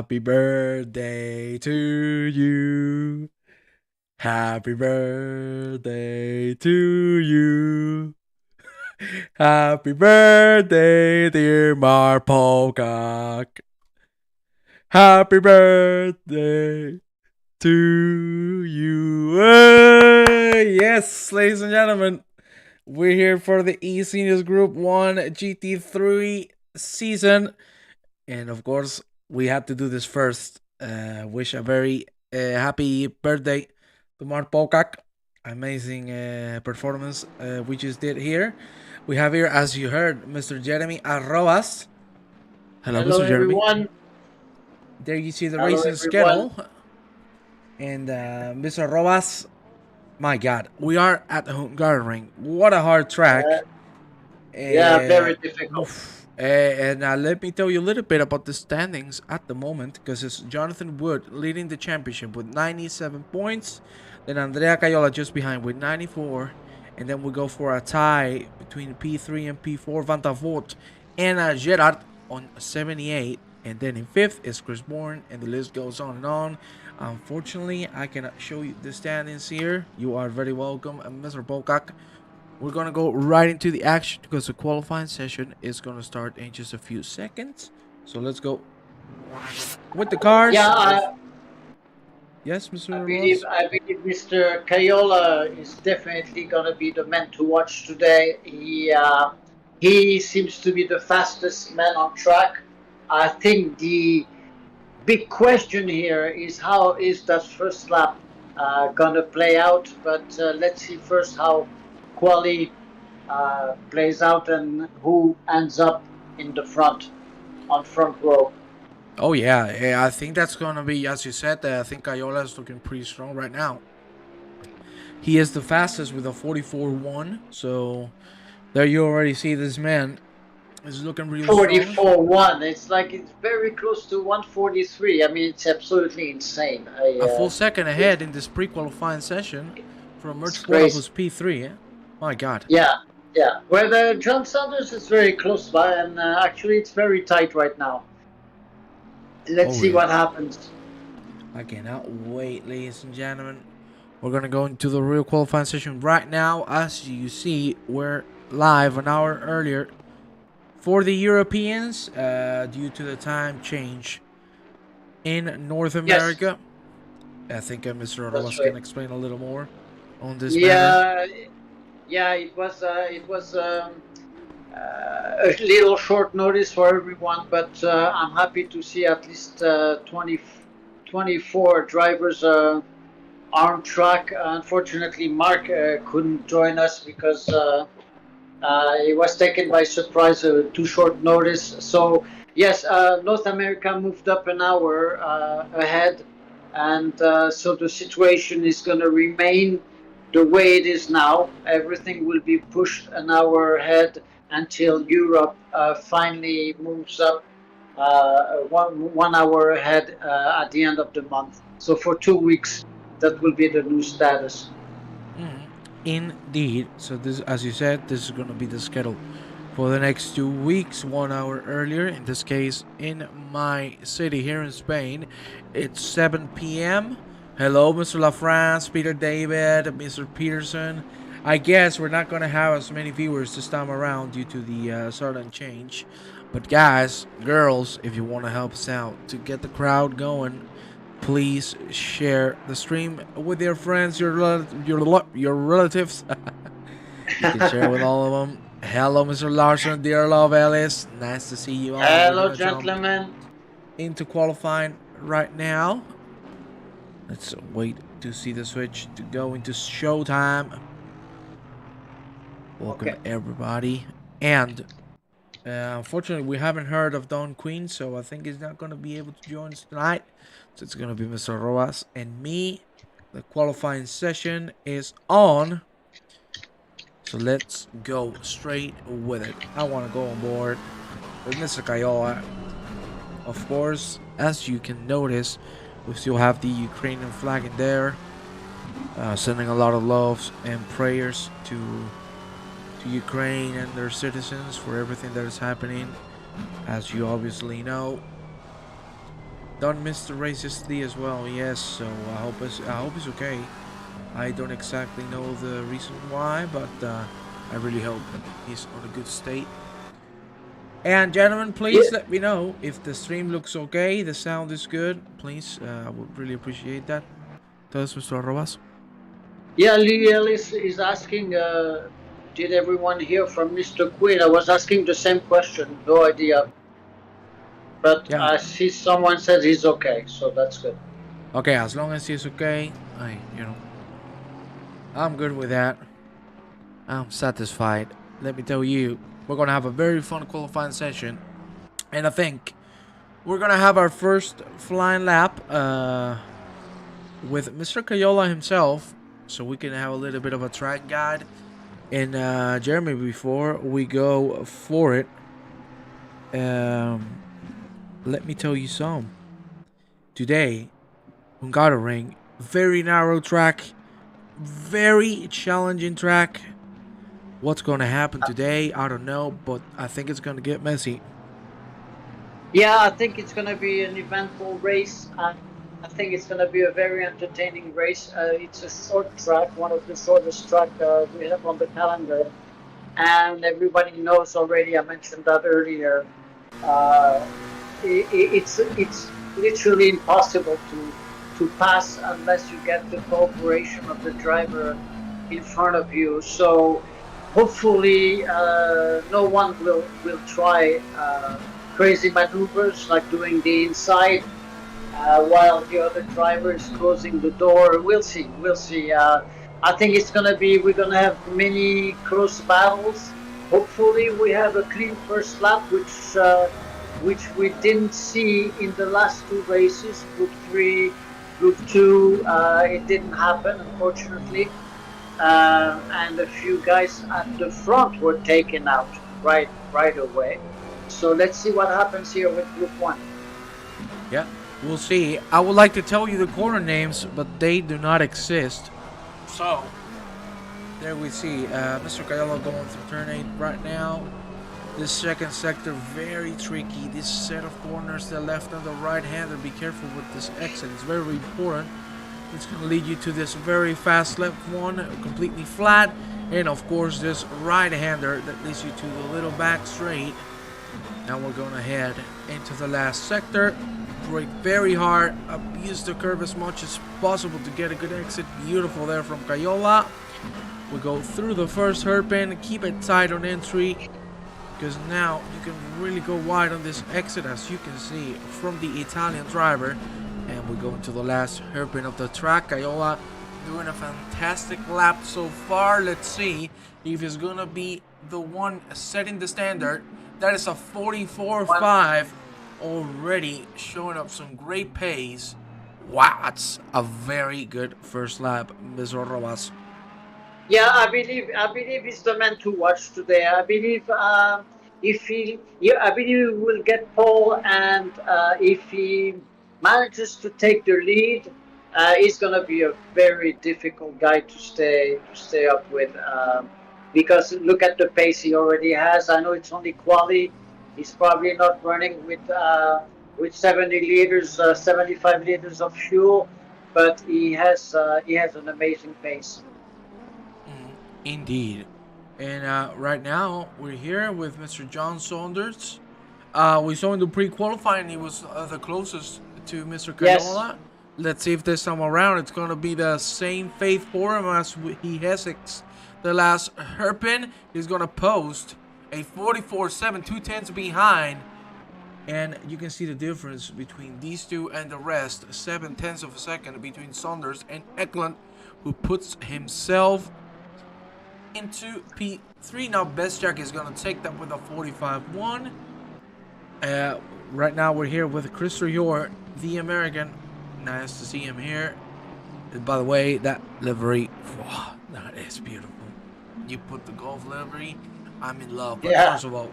Happy birthday to you. Happy birthday to you. Happy birthday, dear Mark Pocock. Happy birthday to you. Hey! Yes, ladies and gentlemen, we're here for the eSeniors Group 1 GT3 season. And of course, we had to do this first. Wish a very happy birthday to Mark Pocock. Amazing performance we just did here. We have here, as you heard, Mr. Jeremy Arrobas. Hello, Mr. Jeremy. Everyone. There you see the racing schedule. And Mr. Arrobas, my God, we are at Hungaroring. What a hard track. Yeah, very difficult. And let me tell you a little bit about the standings at the moment, because it's Jonathan Wood leading the championship with 97 points. Then Andrea Cayola just behind with 94. And then we go for a tie between P3 and P4, Van der Voort and Gerard on 78. And then in fifth is Chris Bourne, and the list goes on and on. Unfortunately, I cannot show you the standings here. You are very welcome, Mr. Bokak. We're gonna go right into the action because the qualifying session is gonna start in just a few seconds. So let's go with the cars. Yeah, yes, Mr. I believe Mr. Cayola is definitely gonna be the man to watch today. He seems to be the fastest man on track. I think the big question here is how is that first lap gonna play out? But let's see first how quali plays out and who ends up in the front on front row. Oh yeah, I think that's gonna be, as you said. I think Cayola is looking pretty strong right now. He is the fastest with a 44.1. So there you already see this man is looking really 44.1. It's like it's very close to 143. I mean, it's absolutely insane. A full second ahead in this pre-qualifying session from Merch Porta, who's P3. Eh? My God. Yeah. Where the John Sanders is very close by, and actually it's very tight right now. Let's see what happens. I cannot wait, ladies and gentlemen. We're gonna go into the real qualifying session right now. As you see, we're live an hour earlier for the Europeans due to the time change in North America. Yes. I think Mr. Rolas can explain a little more on this matter. Yeah, it was a little short notice for everyone, but I'm happy to see at least 24 drivers on track. Unfortunately, Mark couldn't join us because he was taken by surprise, too short notice. So yes, North America moved up an hour ahead, and so the situation is going to remain the way it is now. Everything will be pushed an hour ahead until Europe finally moves up 1 hour ahead at the end of the month. So for 2 weeks, that will be the new status. Indeed. So this, as you said, this is going to be the schedule for the next 2 weeks, 1 hour earlier. In this case, in my city here in Spain, it's 7 p.m. Hello, Mr. LaFrance, Peter David, Mr. Peterson. I guess we're not going to have as many viewers this time around due to the sudden change. But guys, girls, if you want to help us out to get the crowd going, please share the stream with your friends, your relatives. You can share with all of them. Hello, Mr. Larson, dear love Alice. Nice to see you all. Hello, gentlemen. Into qualifying right now. Let's wait to see the switch to go into showtime. Welcome everybody. And unfortunately, we haven't heard of Don Queen, so I think he's not going to be able to join us tonight. So it's going to be Mr. Roas and me. The qualifying session is on. So let's go straight with it. I want to go on board with Mr. Cayola. Of course, as you can notice, we still have the Ukrainian flag in there. Sending a lot of loves and prayers to Ukraine and their citizens for everything that is happening. As you obviously know. Don't miss the racistly as well, yes, so I hope it's okay. I don't exactly know the reason why, but I really hope he's on a good state. And gentlemen, please let me know if the stream looks okay, the sound is good. Please, I would really appreciate that. Tell us, Mr. Arrobas. Yeah, Lee Ellis is asking, did everyone hear from Mr. Quinn? I was asking the same question, no idea. But I see someone said he's okay, so that's good. Okay, as long as he's okay, I'm good with that. I'm satisfied. Let me tell you, we're gonna have a very fun qualifying session, and I think we're gonna have our first flying lap with Mr. Cayola himself, so we can have a little bit of a track guide. And Jeremy, before we go for it, Um, let me tell you some. Today, Hungaroring, very narrow track, very challenging track. What's going to happen today? I don't know, but I think it's going to get messy. Yeah, I think it's going to be an eventful race. I think it's going to be a very entertaining race. It's a short track, one of the shortest track we have on the calendar, and everybody knows already. I mentioned that earlier. Uh, it's literally impossible to pass unless you get the cooperation of the driver in front of you. So hopefully, no one will try crazy maneuvers like doing the inside while the other driver is closing the door. We'll see. We'll see. I think it's gonna be. We're gonna have many close battles. Hopefully, we have a clean first lap, which we didn't see in the last two races. Group 3, Group 2. It didn't happen, unfortunately. And a few guys at the front were taken out right away. So let's see what happens here with Group 1. Yeah, we'll see. I would like to tell you the corner names, but they do not exist. So, there we see Mr. Cayola going through turn 8 right now. This second sector, very tricky. This set of corners, the left and the right hander. Be careful with this exit. It's very important. It's going to lead you to this very fast left one, completely flat. And of course, this right hander that leads you to the little back straight. Now we're going to head into the last sector. Brake very hard. Abuse the curve as much as possible to get a good exit. Beautiful there from Cayola. We go through the first hairpin. Keep it tight on entry, because now you can really go wide on this exit, as you can see from the Italian driver. And we go into the last hairpin of the track. Cayola doing a fantastic lap so far. Let's see if he's gonna be the one setting the standard. That is a 44.5, already showing up some great pace. Wow, that's a very good first lap, Mr. Robas. Yeah, I believe he's the man to watch today. I believe if he, yeah, I believe he will get pole, and if he manages to take the lead, he's gonna be a very difficult guy to stay up with. Because look at the pace he already has. I know it's only quali. He's probably not running with 70 liters, 75 liters of fuel, but he has an amazing pace. Indeed. And right now, we're here with Mr. John Saunders. We saw in the pre-qualifying he was the closest to Mr. Yes. Cayola. Let's see if this time around it's going to be the same faith for him as he has the last hairpin. He's going to post a 44.7, 2/10 behind. And you can see the difference between these two and the rest. 7/10 of a second between Saunders and Eklund, who puts himself into P3. Now Bestjack is going to take that with a 45.1. Right now we're here with Chris Yor, the American. Nice to see him here. And by the way, that livery, wow, that is beautiful. You put the golf livery, I'm in love. But Yeah. first of all,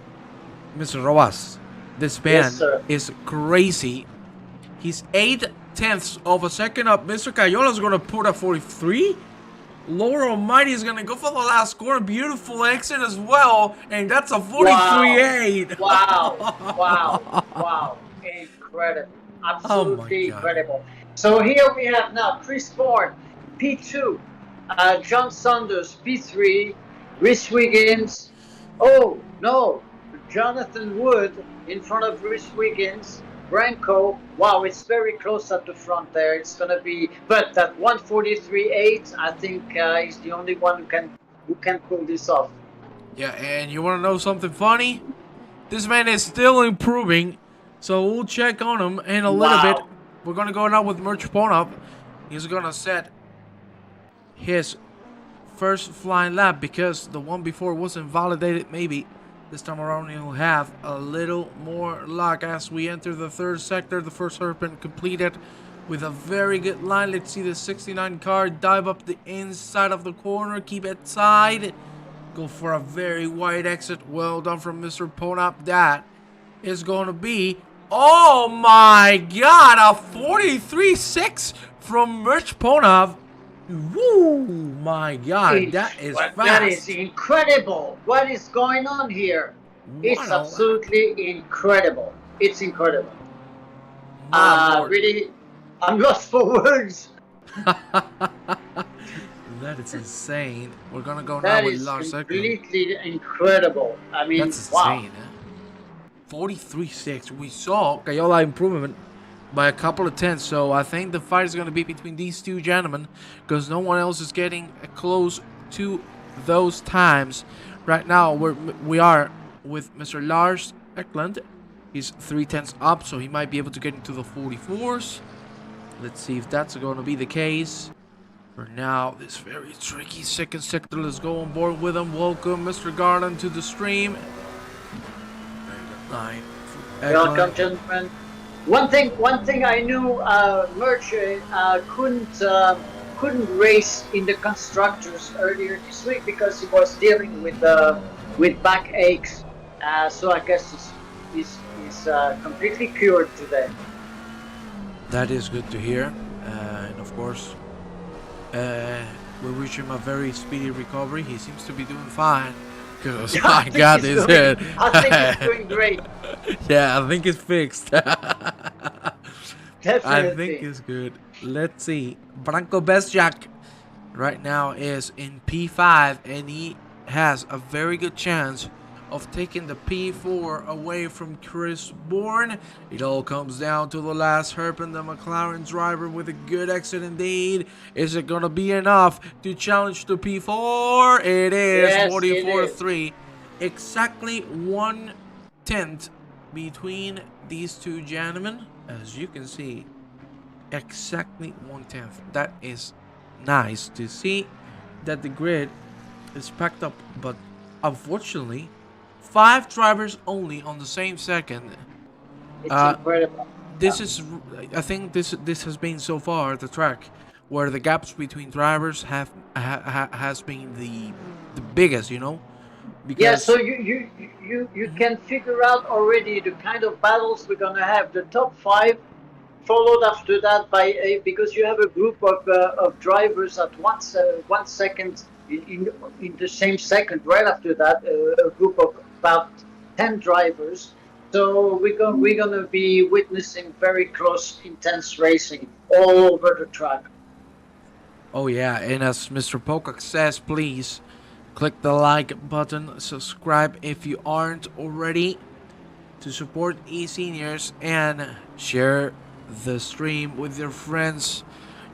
Mr. Roas, this man Yes, sir. is crazy. He's 8/10 of a second up. Mr. Cayola's going to put a 43. Lord Almighty is going to go for the last score. Beautiful exit as well. And that's a 43.8. Wow. Wow. Wow. Incredible. Oh my Absolutely God. incredible. So here we have now Chris Bourne, P2, John Saunders, P3, Rhys Wiggins. Oh, no. Jonathan Wood in front of Rhys Wiggins. Branco. Wow, it's very close at the front there. It's going to be, but that 143.8, I think is the only one who can pull this off. Yeah, and you want to know something funny? This man is still improving. So we'll check on him in a little bit. Wow. We're going to go now with Merch Ponop. He's going to set his first flying lap because the one before wasn't validated. Maybe this time around he'll have a little more luck as we enter the third sector. The first hairpin completed with a very good line. Let's see the 69 car dive up the inside of the corner. Keep it tight. Go for a very wide exit. Well done from Mr. Ponap. That is going to be, oh my god, a 43.6 from Merch Ponov. Woo, my god, that is That is fast. incredible. What is going on here? What It's a lap. absolutely incredible. It's incredible. My lord. Really, I'm lost for words. That is insane. We're gonna go now That with is Lars Eklund. completely incredible. I mean, That's wow. insane, eh? 43.6. We saw Kayola improvement by a couple of tenths, so I think the fight is gonna be between these two gentlemen because no one else is getting close to those times. Right now, we are with Mr. Lars Eklund. He's 3 tenths up, so he might be able to get into the 44s. Let's see if that's going to be the case. For now, this very tricky second sector. Let's go on board with him. Welcome, Mr. Garden, to the stream. Welcome, gentlemen. One thing I knew, Merch couldn't race in the constructors earlier this week because he was dealing with back aches. So I guess he's completely cured today. That is good to hear, and of course, we wish him a very speedy recovery. He seems to be doing fine. Because my God, his head. I think he's doing great. Yeah, I think it's fixed. Definitely. I think it's good. Let's see. Branko Bezjak right now is in P5, and he has a very good chance of taking the P4 away from Chris Bourne. It all comes down to the last hairpin. The McLaren driver with a good exit indeed. Is it going to be enough to challenge the P4? It is. Yes, 44.3. Exactly 1/10 between these two gentlemen. As you can see, exactly 1/10. That is nice to see that the grid is packed up, but unfortunately 5 drivers only on the same second. It's incredible. This is, I think this has been so far the track where the gaps between drivers has been the biggest, you know. Because yeah, so you can figure out already the kind of battles we're gonna have. The top 5, followed after that by because you have a group of drivers at 1 second in the same second. Right after that, a group of about 10 drivers. So we're gonna be witnessing very close, intense racing all over the track. Oh yeah, and as Mr. Pokak says, please click the like button, subscribe if you aren't already, to support eSeniors, and share the stream with your friends,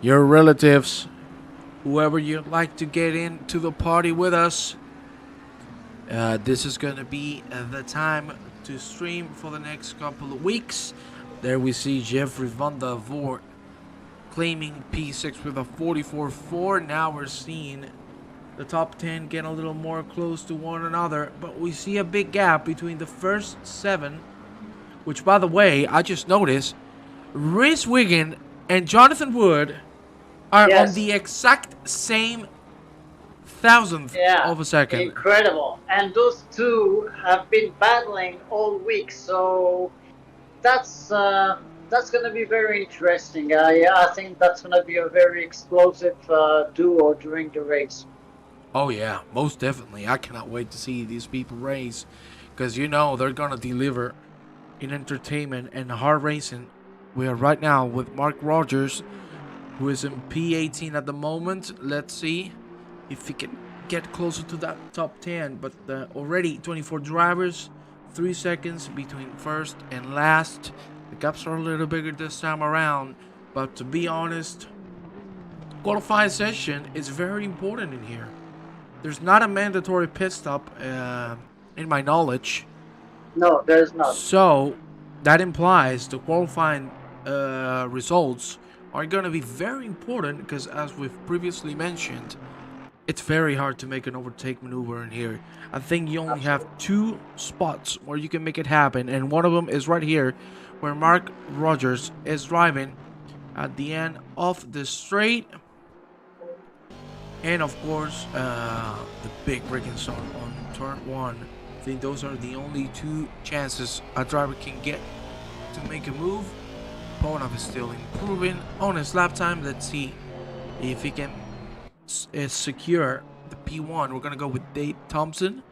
your relatives, whoever you'd like to get into the party with us. This is going to be the time to stream for the next couple of weeks. There we see Jeffrey van der Voort claiming P6 with a 44.4. Now we're seeing the top 10 get a little more close to one another, but we see a big gap between the first 7, which, by the way, I just noticed Rhys Wiggin and Jonathan Wood are on the exact same thousandth of a second. Incredible. And those two have been battling all week, so that's going to be very interesting. I think that's going to be a very explosive duo during the race. Oh yeah, most definitely. I cannot wait to see these people race, because you know they're going to deliver in entertainment and hard racing. We are right now with Mark Rogers, who is in P18 at the moment. Let's see if he can get closer to that top 10. But already 24 drivers, 3 seconds between first and last. The gaps are a little bigger this time around. But to be honest, qualifying session is very important in here. There's not a mandatory pit stop in my knowledge. No, there's not. So that implies the qualifying results are going to be very important, because as we've previously mentioned, it's very hard to make an overtake maneuver in here. I think you only have 2 spots where you can make it happen, and one of them is right here where Mark Rogers is driving at the end of the straight. And of course, the big braking zone on turn 1 I think those are the only two chances a driver can get to make a move. Ponov is still improving on his lap time. Let's see if he can secure the P1. We're gonna go with Dave Thompson.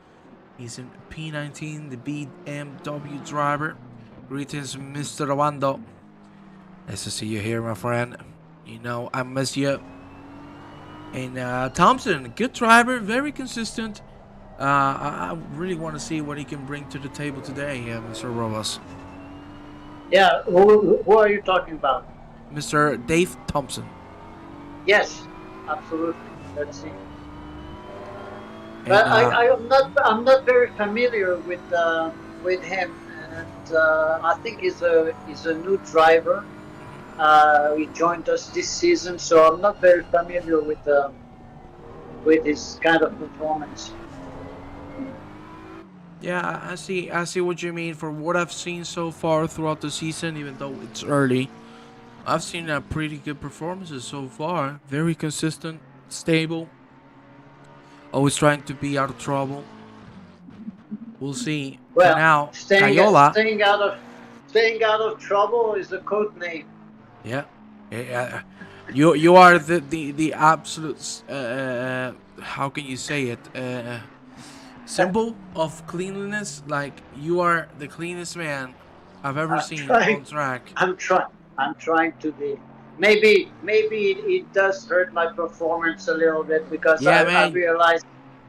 He's in P19, the BMW driver. Greetings, Mr. Rawando. Nice to see you here, my friend. You know I miss you. And Thompson, good driver, very consistent. I really want to see what he can bring to the table today, Mr. Rojas. Yeah, who are you talking about? Mr. Dave Thompson. Yes, absolutely. Let's see. And, But I'm not very familiar with him, and I think he's a new driver. He joined us this season, so I'm not very familiar with his kind of performance. yeah, I see what you mean. For what I've seen so far throughout the season, even though it's early, I've seen pretty good performances so far. Very consistent, stable, always trying to be out of trouble. We'll see. Well, For now, Cayola. staying out of trouble is a code name. Yeah, you are the absolute how can you say it, symbol of cleanliness. Like, you are the cleanest man I've ever seen on track. I'm trying to be. Maybe it does hurt my performance a little bit because Yeah,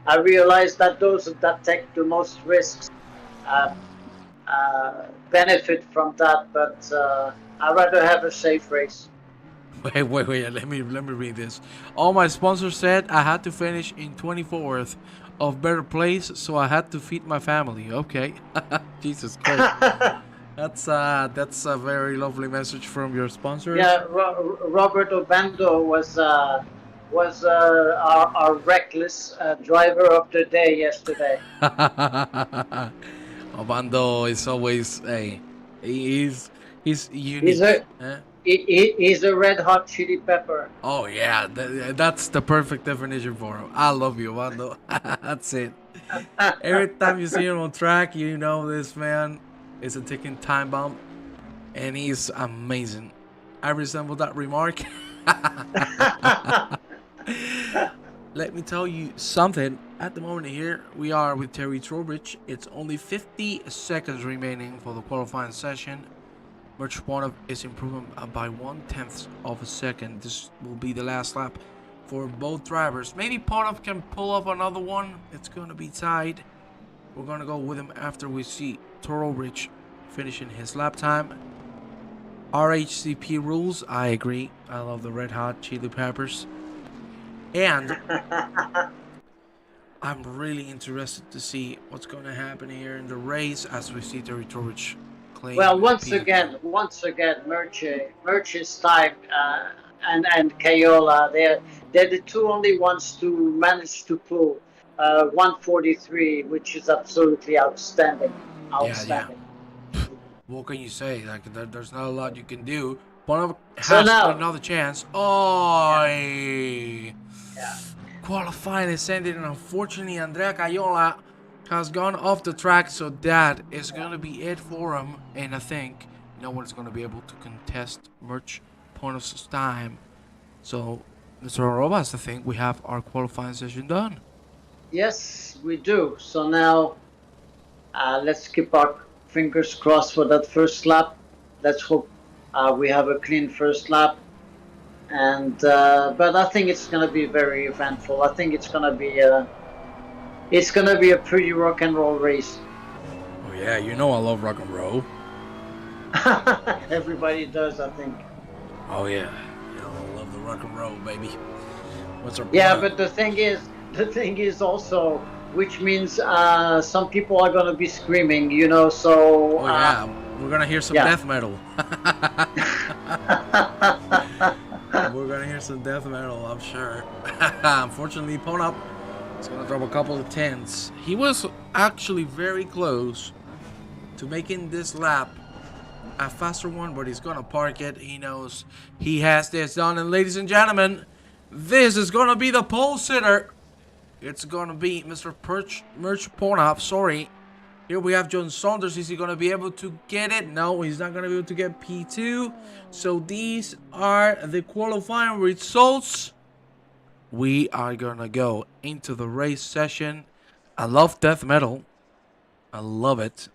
I realized that those that take the most risks benefit from that, but I'd rather have a safe race. Wait. Let me read this. All my sponsors said I had to finish in 24th of better place, so I had to feed my family. Okay, Jesus Christ. That's a very lovely message from your sponsors. Yeah, Robert Obando was our reckless driver of the day yesterday. Obando is always he's unique. He's a red hot chili pepper. Oh yeah, that's the perfect definition for him. I love you, Obando. That's it. Every time you see him on track, you know this man is a ticking time bomb, and he's amazing. I resemble that remark. Let me tell you something. At the moment here, we are with Terry Trowbridge. It's only 50 seconds remaining for the qualifying session. Merch Ponov is improving by 1/10 of a second. This will be the last lap for both drivers. Maybe Ponov can pull up another one. It's going to be tied. We're going to go with him after we see Trowbridge finishing his lap time. RHCP rules, I agree. I love the red hot chili peppers. And I'm really interested to see what's going to happen here in the race as we see Terry Trowbridge claim. Well, once again, Merch's time and Cayola, they're the two only ones to manage to pull 143, which is absolutely outstanding. Yeah. What can you say? Like, there's not a lot you can do. Ponov has another chance. Oh, yeah. Qualifying is ended, and unfortunately, Andrea Cayola has gone off the track, so that is going to be it for him. And I think no one's going to be able to contest Merch Ponov's time. So, Mr. Robas, I think we have our qualifying session done. Yes, we do. So now, let's keep our fingers crossed for that first lap. Let's hope we have a clean first lap. And but I think it's going to be very eventful. I think it's going to be a pretty rock and roll race. Oh yeah, you know I love rock and roll. Everybody does, I think. Oh yeah, I love the rock and roll, baby. What's our plan? But the thing is also, which means some people are going to be screaming, you know. So oh yeah, we're going to hear some death metal. We're gonna hear some death metal, I'm sure. Unfortunately, Ponov is gonna drop a couple of tens. He was actually very close to making this lap a faster one, but he's gonna park it. He knows he has this done. And ladies and gentlemen, this is gonna be the pole sitter. It's gonna be Mr. Merch Ponov. Sorry, Here we have John Saunders. Is he going to be able to get it? No, he's not going to be able to get P2. So these are the qualifying results. We are going to go into the race session. I love death metal. I love it.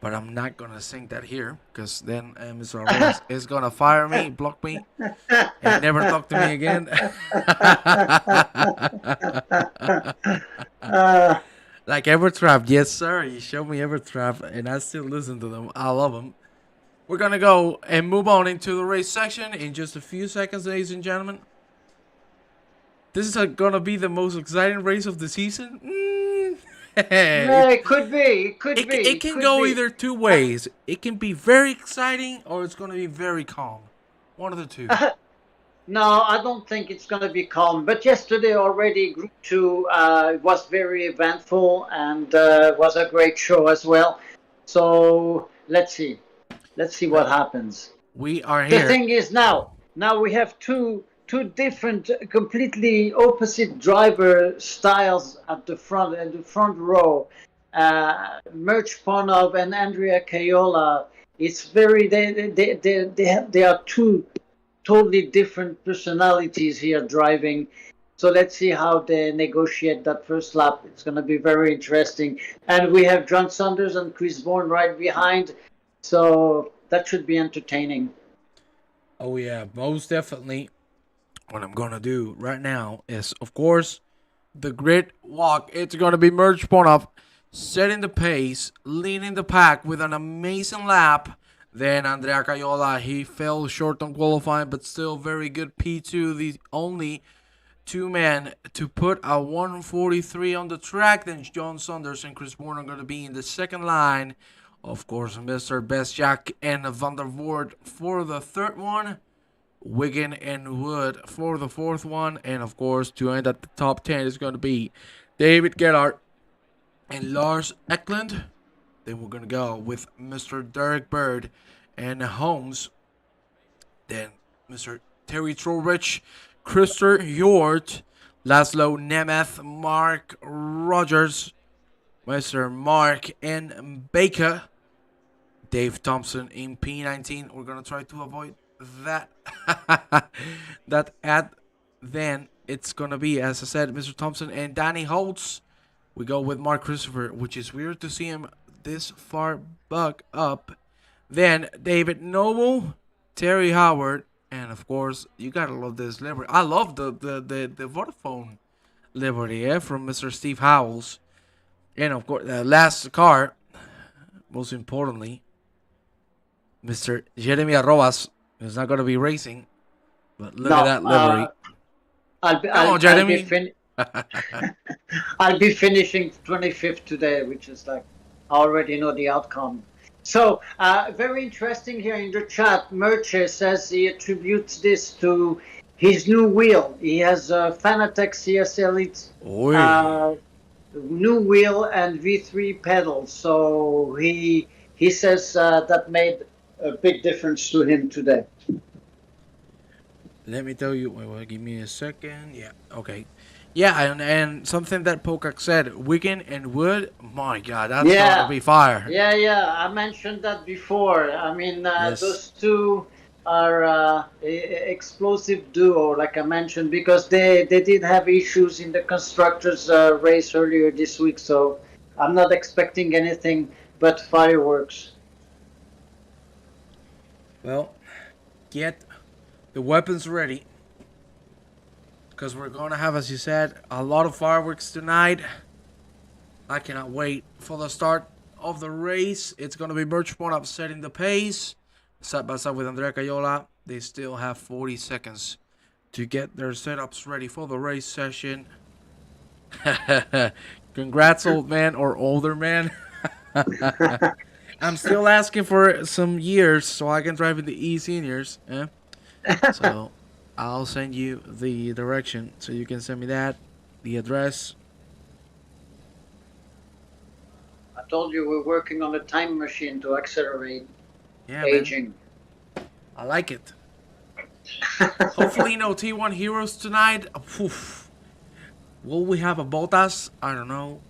But I'm not going to sing that here because then Mr. Arroz is going to fire me, block me, and never talk to me again. Like Evertrap, yes sir. You showed me Evertrap, and I still listen to them. I love them. We're gonna go and move on into the race section in just a few seconds, ladies and gentlemen. This is gonna be the most exciting race of the season. It could be. It can go either two ways. It can be very exciting, or it's gonna be very calm. One of the two. No, I don't think it's going to be calm. But yesterday already, Group 2 was very eventful and was a great show as well. So let's see. Let's see what happens. We are here. The thing is now we have two different, completely opposite driver styles at the front, in the front row. Merch Ponov and Andrea Cayola. It's very, they are two totally different personalities here driving. So let's see how they negotiate that first lap. It's going to be very interesting. And we have John Saunders and Chris Bourne right behind. So that should be entertaining. Oh, yeah, most definitely. What I'm going to do right now is, of course, the grid walk. It's going to be Merch Ponov setting the pace, leading the pack with an amazing lap. Then Andrea Cayola, he fell short on qualifying, but still very good P2. The only two men to put a 143 on the track. Then John Saunders and Chris Bourne are going to be in the second line. Of course, Mr. Bestjak and Van der Voort for the third one. Wigan and Wood for the fourth one. And, of course, to end at the top 10 is going to be David Gerhardt and Lars Eklund. Then we're going to go with Mr. Derek Bird and Holmes. Then Mr. Terry Trowbridge, Krister Hjort, Laszlo Nemeth, Mark Rogers, Mr. Mark N. Baker, Dave Thompson in P19. We're going to try to avoid that. that ad. Then it's going to be, as I said, Mr. Thompson and Danny Holtz. We go with Mark Christopher, which is weird to see him this far back up. Then David Noble, Terry Howard, and of course you gotta love this livery. I love the Vodafone livery from Mr. Steve Howells. And of course the last car, most importantly, Mr. Jeremy Arrobas is not gonna be racing. But look at that livery. I'll be finishing 25th today, which is like, I already know the outcome. So, very interesting here in the chat. Merche says he attributes this to his new wheel. He has a Fanatec CS Elite new wheel and V3 pedals. So he says that made a big difference to him today. Let me tell you. Wait, give me a second. Yeah, okay. Yeah, and something that Pokak said, Wigan and Wood, my God, that's going to be fire. Yeah, I mentioned that before. I mean, those two are explosive duo, like I mentioned, because they did have issues in the constructors race earlier this week, so I'm not expecting anything but fireworks. Well, get the weapons ready. Because we're going to have, as you said, a lot of fireworks tonight. I cannot wait for the start of the race. It's going to be Merch Ponov setting the pace. Side by side with Andrea Cayola. They still have 40 seconds to get their setups ready for the race session. Congrats, old man or older man. I'm still asking for some years so I can drive in the eSeniors. Yeah? So I'll send you the direction so you can send me that, the address. I told you we're working on a time machine to accelerate aging. Man. I like it. Hopefully no T1 heroes tonight. Oof. Will we have a Bottas? I don't know.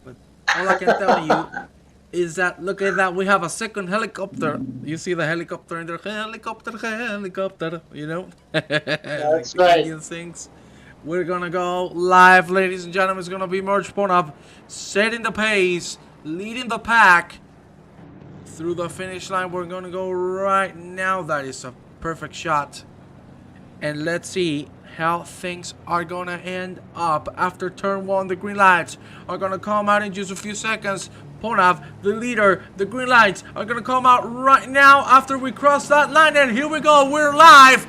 But All I can tell you is that, look at that, we have a second helicopter. You see the helicopter in there, helicopter, helicopter, you know? Like That's the right. Indian things. We're gonna go live, ladies and gentlemen. It's gonna be Merch Ponov setting the pace, leading the pack through the finish line. We're gonna go right now. That is a perfect shot. And let's see how things are gonna end up after turn one. The green lights are gonna come out in just a few seconds. Ponav, the leader, the green lights are gonna come out right now after we cross that line. And here we go, we're live.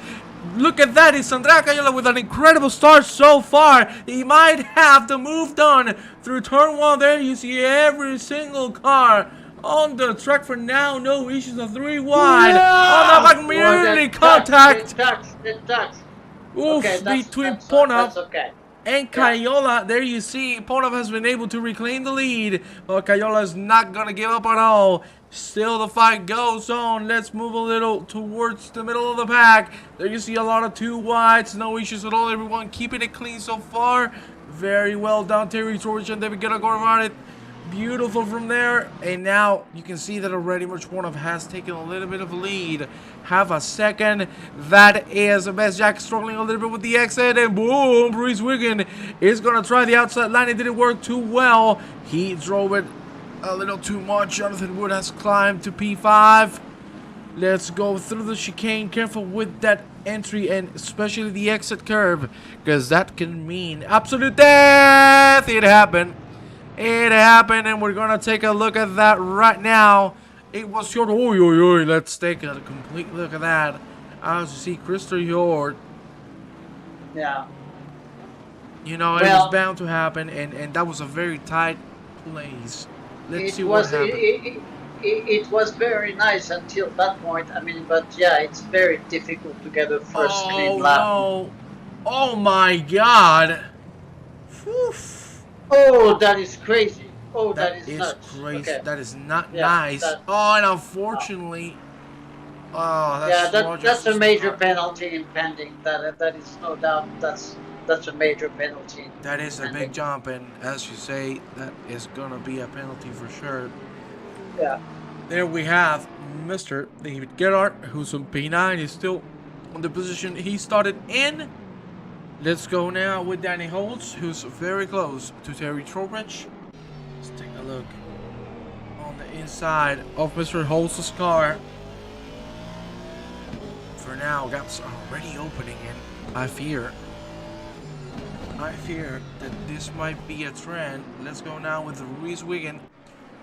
Look at that, it's Andrea Cayola with an incredible start so far. He might have the move done through turn one. There you see every single car on the track for now. No issues of 3 wide. On the back, merely contact. The touch. Okay, Oof, between Ponov that's okay. and Cayola. There you see, Ponov has been able to reclaim the lead. But Cayola is not going to give up at all. Still the fight goes on. Let's move a little towards the middle of the pack. There you see a lot of 2 wides. No issues at all. Everyone keeping it clean so far. Very well done, Terry George and David Garagoravarit. Beautiful from there. And now you can see that already Merch Ponov has taken a little bit of a lead. Half a second. That is the best. Jack struggling a little bit with the exit. And boom, Reese Wiggin is going to try the outside line. It didn't work too well. He drove it a little too much. Jonathan Wood has climbed to P5. Let's go through the chicane. Careful with that entry and especially the exit curve, because that can mean absolute death. It happened. It happened, and we're gonna take a look at that right now. It was short. Oi, oi, oi. Let's take a complete look at that. As you see, Christopher Hjort. Yeah. You know, it was bound to happen, and that was a very tight place. Let's see what happened. It was very nice until that point. I mean, but yeah, it's very difficult to get a first clean lap. Oh, no. Oh, my God. Whew. Oh, that is crazy. Oh, that is nuts. Crazy. Okay. That is not nice. Oh, and unfortunately, that's a major penalty impending. That is no doubt. That's a major penalty. That is a big jump, and as you say, that is gonna be a penalty for sure. Yeah. There we have Mr. David Gerhardt, who's on P9. He's still on the position he started in. Let's go now with Danny Holtz, who's very close to Terry Trowbridge. Let's take a look on the inside of Mr. Holtz's car. For now, gaps are already opening, and I fear that this might be a trend. Let's go now with Reese Wiggin,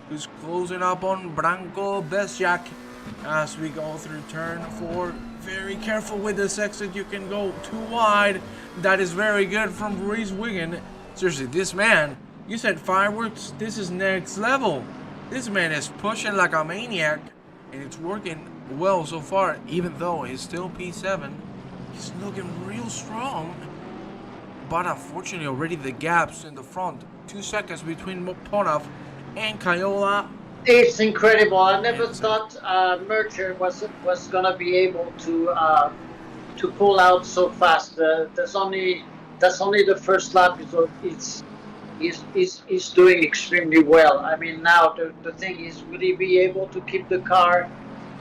who's closing up on Branko Besjak as we go through turn 4. Very careful with this exit. You can go too wide. That is very good from Reese Wiggin. Seriously, this man, you said fireworks. This is next level. This man is pushing like a maniac, and it's working well so far. Even though he's still P7, he's looking real strong. But unfortunately, already the gaps in the front. 2 seconds between Ponov and Cayola. It's incredible. I never thought Mercer was gonna be able to pull out so fast. That's only the first lap. He's doing extremely well. I mean, now the thing is, will he be able to keep the car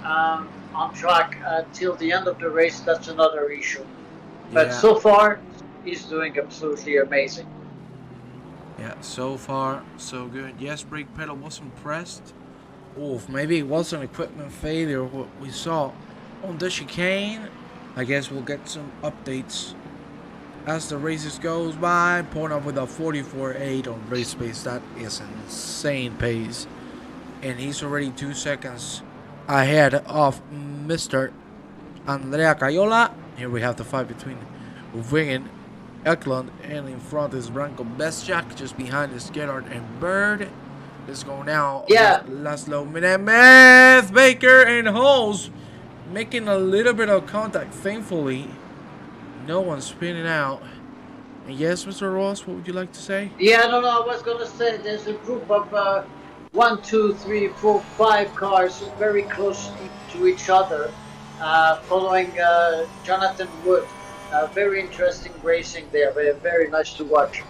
on track till the end of the race? That's another issue. But so far, he's doing absolutely amazing. Yeah, so far, so good. Yes, brake pedal wasn't pressed. Oof, maybe it was an equipment failure, what we saw on the chicane. I guess we'll get some updates as the races goes by. Point up with a 44.8 on race pace. That is insane pace. And he's already 2 seconds ahead of Mr. Andrea Cayola. Here we have the fight between Wiggin, Eklund, and in front is Branko Besjak. Just behind is Gerhard and Bird. Let's go now. Yeah. Laszlo Menemeth, Baker, and Holmes making a little bit of contact. Thankfully, no one's spinning out. And yes, Mr. Ross, what would you like to say? Yeah, no, I was gonna say there's a group of 1, 2, 3, 4, 5 cars very close to each other, following Jonathan Wood. Very interesting racing there. Very nice to watch.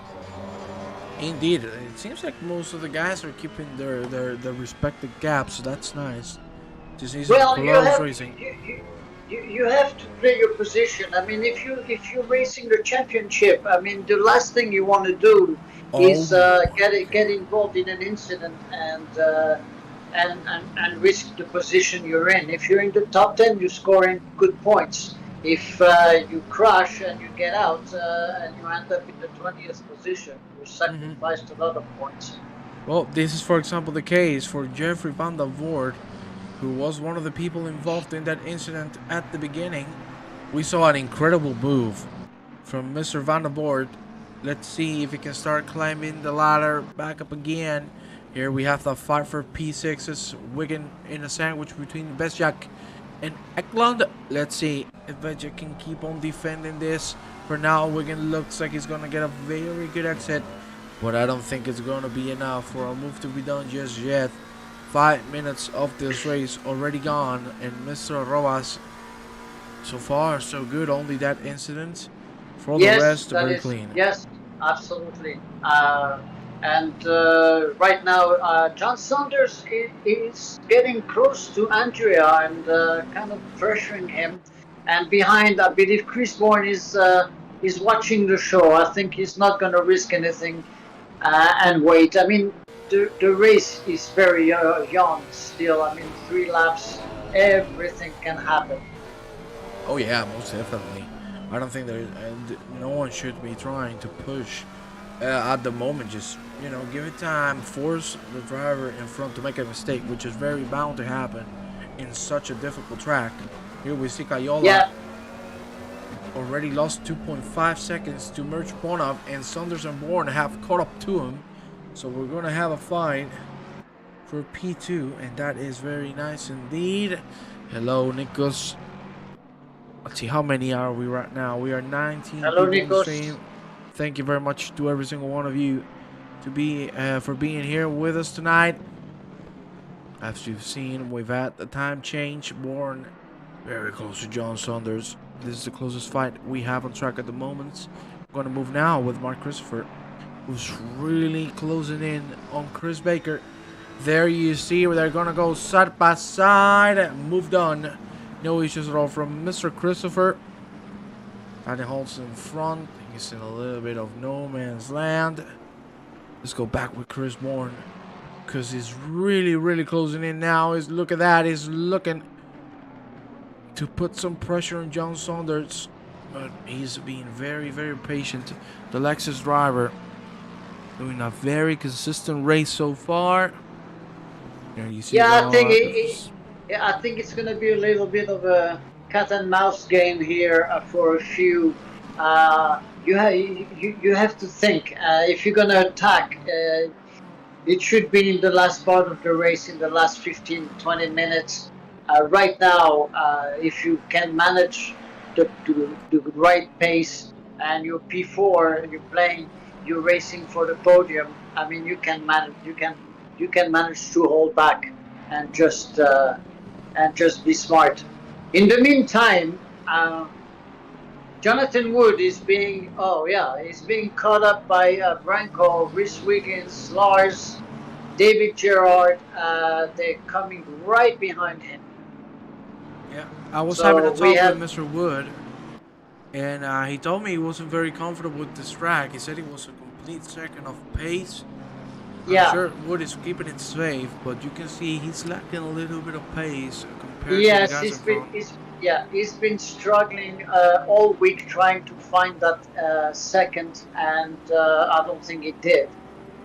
Indeed, it seems like most of the guys are keeping their respective gaps, so that's nice. Just need some Well, close racing. you have to play your position. I mean, if you're racing the championship, I mean, the last thing you want to do Oh, is get involved in an incident and risk the position you're in. If you're in the top 10, you're scoring good points. If you crash and you get out and you end up in the 20th position, you sacrificed a lot of points. well, this is for example the case for Jeffrey Van der Voort, who was one of the people involved in that incident at the beginning. We saw an incredible move from Mr. Van der Voort. Let's see if he can start climbing the ladder back up again. Here we have the fight for P6's Wigan in a sandwich between Besjak and Eklund. Let's see if Besjak can keep on defending this. For now, Wigan looks like he's going to get a very good exit, but I don't think it's going to be enough for a move to be done just yet. 5 minutes of this race already gone, and Mr. Roas, so far so good. Only that incident. For the rest, very clean. Yes, absolutely. And right now, John Saunders is getting close to Andrea and kind of pressuring him. And behind, I believe Chris Bourne is watching the show. I think he's not going to risk anything and wait. I mean, the race is very young still. I mean, 3 laps, everything can happen. Oh yeah, most definitely. I don't think there, no one should be trying to push at the moment. Just give it time, force the driver in front to make a mistake, which is very bound to happen in such a difficult track. Here we see Kayola already lost 2.5 seconds to Merch Bonov, and Saunders and Bourne have caught up to him. So we're gonna have a fight for P2, and that is very nice indeed. Hello, Nikos. Let's see, how many are we right now? We are 19 Hello, people Nikos. on the stream. Thank you very much to every single one of you for being here with us tonight. As you've seen, we've had the time change. Bourne very close to John Saunders. This is the closest fight we have on track at the moment. I'm going to move now with Mark Christopher, who's really closing in on Chris Baker. There you see where they're going to go side by side. Moved on. No issues at all from Mr. Christopher. Danny Holt's in front. He's in a little bit of no man's land. Let's go back with Chris Bourne, because he's really closing in now. Look at that. He's looking to put some pressure on John Saunders, but he's being very patient. The Lexus driver doing a very consistent race so far. There you see. Yeah, I think it's going to be a little bit of a cat and mouse game here for a few. You have to think if you're going to attack. It should be in the last part of the race, in the last 15-20 minutes. Right now, if you can manage the right pace and you're P4, you're racing for the podium. I mean, you can manage to hold back and just be smart. In the meantime, Jonathan Wood is being caught up by Branko, Rhys Wiggins, Lars, David Gerard. They're coming right behind him. Yeah, I was having a talk with Mr. Wood, and he told me he wasn't very comfortable with this track. He said it was a complete second of pace. I'm sure Wood is keeping it safe, but you can see he's lacking a little bit of pace compared to the guys in front. He's been struggling all week trying to find that second, and I don't think he did.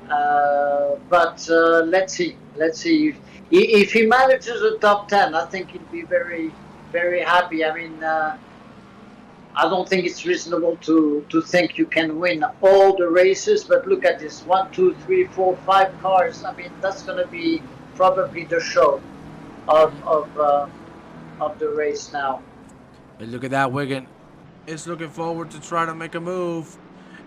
But let's see. If he manages the top 10, I think he'll be very happy. I mean, I don't think it's reasonable to think you can win all the races, but look at this: 1, 2, 3, 4, 5 cars. I mean, that's going to be probably the show of the race now. And look at that, Wigan is looking forward to try to make a move.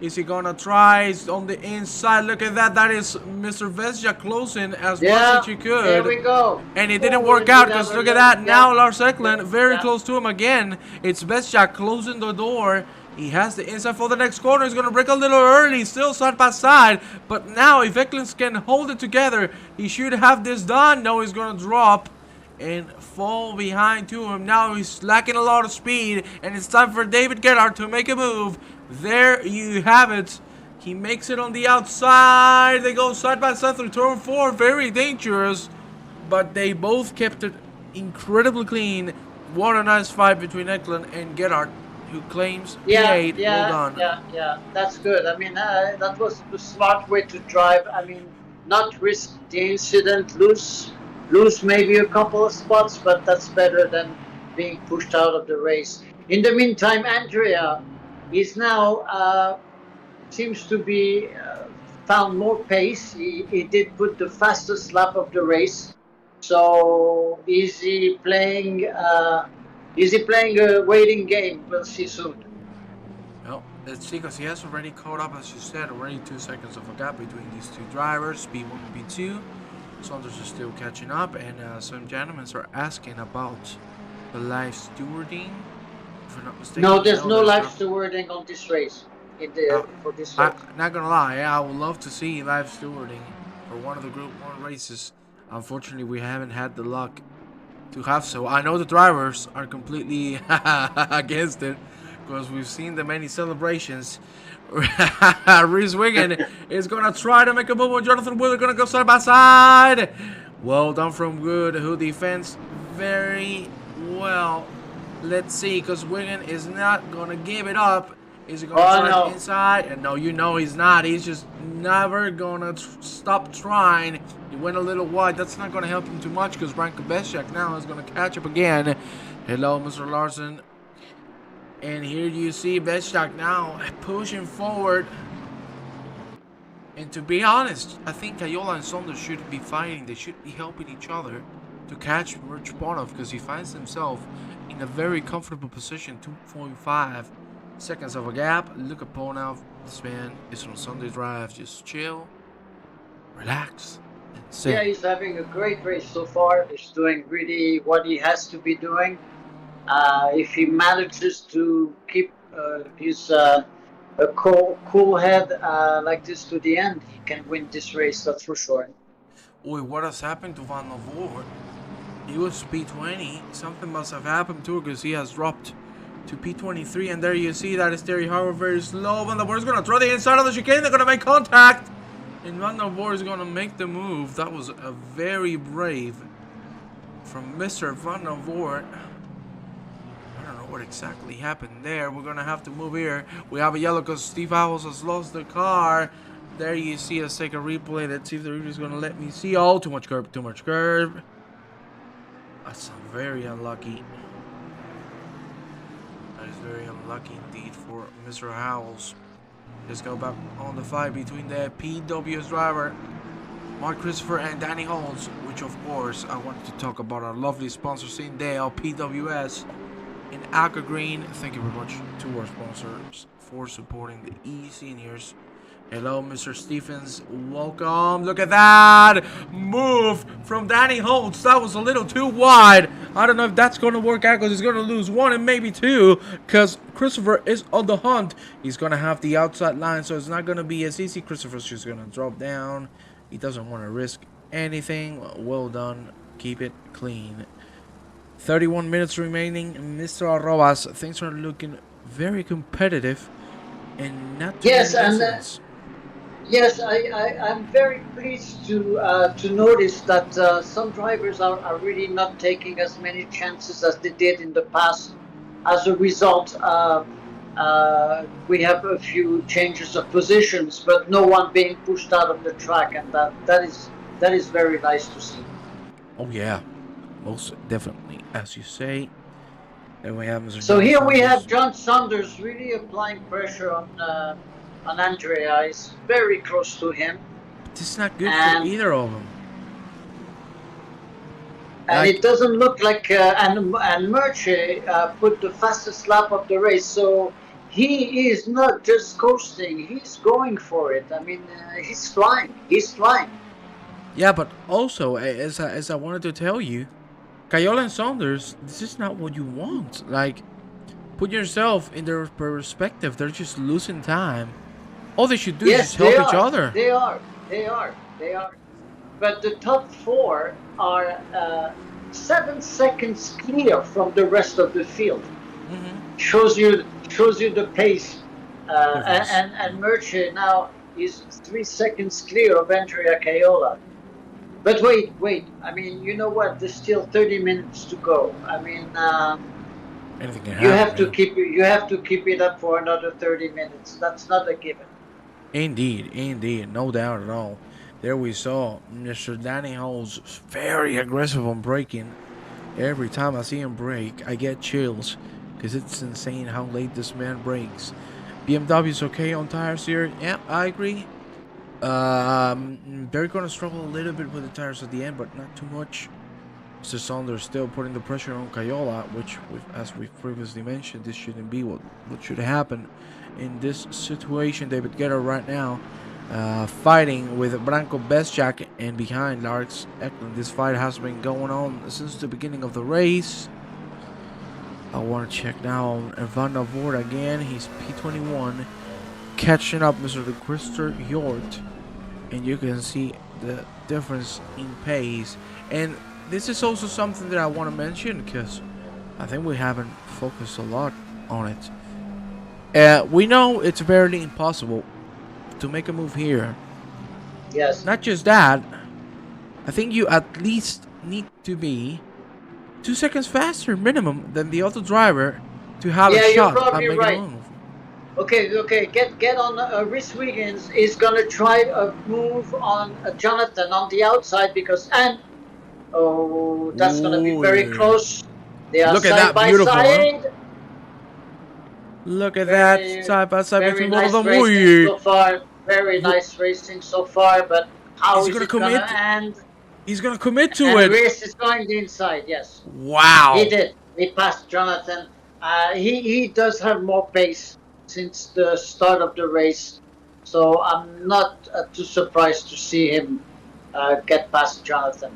Is he gonna try? He's on the inside. Look at that. That is Mr. Vesja closing as much as he could. There we go. And it didn't work out, because look at that. Now Lars Eklund very close to him again. It's Vesja closing the door. He has the inside for the next corner. He's going to break a little early. Still side by side. But now if Eklund can hold it together, he should have this done. No, he's going to drop and fall behind to him. Now he's lacking a lot of speed. And it's time for David Gerhardt to make a move. There you have it. He makes it on the outside. They go side by side through turn 4. Very dangerous. But they both kept it incredibly clean. What a nice fight between Eklund and Gerhardt, who claims P8. Well done. Yeah. That's good. I mean, that was the smart way to drive. I mean, not risk the incident, lose maybe a couple of spots, but that's better than being pushed out of the race. In the meantime, Andrea is now seems to be found more pace. He did put the fastest lap of the race. So is he playing a waiting game? We'll see soon. Well, let's see, because he has already caught up, as you said, already 2 seconds of a gap between these two drivers, P1 and P2. Saunders is still catching up, and some gentlemen are asking about the live stewarding. If I'm not mistaken, no, there's no live stewarding on this race. For this race. Not gonna lie, I would love to see live stewarding for one of the Group 1 races. Unfortunately, we haven't had the luck to have so. I know the drivers are completely against it, because we've seen the many celebrations. Reese Wiggin is gonna try to make a move on Jonathan Wheeler, gonna go side by side. Well done from Good, who defends very well. Let's see, because Wiggin is not gonna give it up. Is he gonna try inside? And no, you know he's not. He's just never gonna stop trying. He went a little wide. That's not gonna help him too much, because Branko Bezjak now is gonna catch up again. Hello, Mr. Larson. And here you see Bezjak now pushing forward. And to be honest, I think Kayola and Saunders should be fighting. They should be helping each other to catch Rich Bonov, because he finds himself in a very comfortable position. 2.5 seconds of a gap. Look at Bonov. This man is on Sunday drive. Just chill, relax, and sit. Yeah, he's having a great race so far. He's doing really what he has to be doing. If he manages to keep his a cool head like this to the end, he can win this race, that's for sure. Oi, what has happened to Van der Voort? He was P20. Something must have happened to him, because he has dropped to P23. And there you see that is Terry Howard very slow. Van der Voort is going to throw the inside of the chicane. They're going to make contact. And Van der Voort is going to make the move. That was a very brave from Mr. Van der Voort. What exactly happened there? We're gonna have to move here. We have a yellow because Steve Owls has lost the car. There you see us take a replay. Let's see if the replay is gonna let me see. Oh, too much curb, too much curb. That's very unlucky. That is very unlucky indeed for Mr. Howells. Let's go back on the fight between the PWS driver, Mark Christopher, and Danny Holmes, which of course I wanted to talk about our lovely sponsor, Dale PWS. In Aqua Green, thank you very much to our sponsors for supporting the eSeniors. Hello, Mr. Stephens. Welcome. Look at that move from Danny Holtz. That was a little too wide. I don't know if that's going to work out, because he's going to lose 1 and maybe 2, because Christopher is on the hunt. He's going to have the outside line, so it's not going to be as easy. Christopher's just going to drop down. He doesn't want to risk anything. Well done. Keep it clean. 31 minutes remaining. Mr. Arrobas, things are looking very competitive and not too yes, many and yes, I'm very pleased to notice that some drivers are really not taking as many chances as they did in the past. As a result, we have a few changes of positions, but no one being pushed out of the track, and that is very nice to see. Oh yeah, most definitely, as you say. And we have Mr. So here we have John Saunders really applying pressure on Andrea. He's very close to him. But this is not good for either of them. And it doesn't look like and Murche put the fastest lap of the race, so he is not just coasting, he's going for it. I mean, he's flying. Yeah, but also, as I wanted to tell you, Kayola and Saunders, this is not what you want. Like, put yourself in their perspective. They're just losing time. All they should do is Yes, just help they each are. other. They are. They are. They are. But the top four are 7 seconds clear from the rest of the field. Shows you the pace. Difference. And Murchie now is 3 seconds clear of Andrea Cayola. But wait. I mean, you know what? There's still 30 minutes to go. I mean, Anything can you happen, have to man. keep it up for another 30 minutes. That's not a given. Indeed, no doubt at all. There we saw Mr. Danny Hall's very aggressive on braking. Every time I see him brake, I get chills because it's insane how late this man brakes. BMW's okay on tires here. Yeah, I agree. They're gonna struggle a little bit with the tires at the end, but not too much. Mr. Saunders still putting the pressure on Cayola, which, as we've previously mentioned, this shouldn't be what should happen in this situation. David Guetta right now fighting with Branko Bezjak and behind Lars Eklund. This fight has been going on since the beginning of the race. I want to check now on Van der Voort again. He's P21, catching up Mr. De Christer Hjort, and you can see the difference in pace. And this is also something that I want to mention because I think we haven't focused a lot on it. We know it's barely impossible to make a move here. Yes. Not just that, I think you at least need to be 2 seconds faster minimum than the other driver to have a You're shot at probably making right. a move. Okay. Get on. Rhys Wiggins is gonna try a move on Jonathan on the outside because that's gonna be very Ooh. close. They are Look at side that, by beautiful, huh? side. Look at that, Very, side by side very between both of nice them. racing Ooh. so far. Very nice racing so far. But how Is he is gonna it gonna commit? end? He's gonna commit to And it. Rhys is going the inside. Yes, he Wow. did. He passed Jonathan. He does have more pace since the start of the race, so I'm not too surprised to see him get past Jonathan.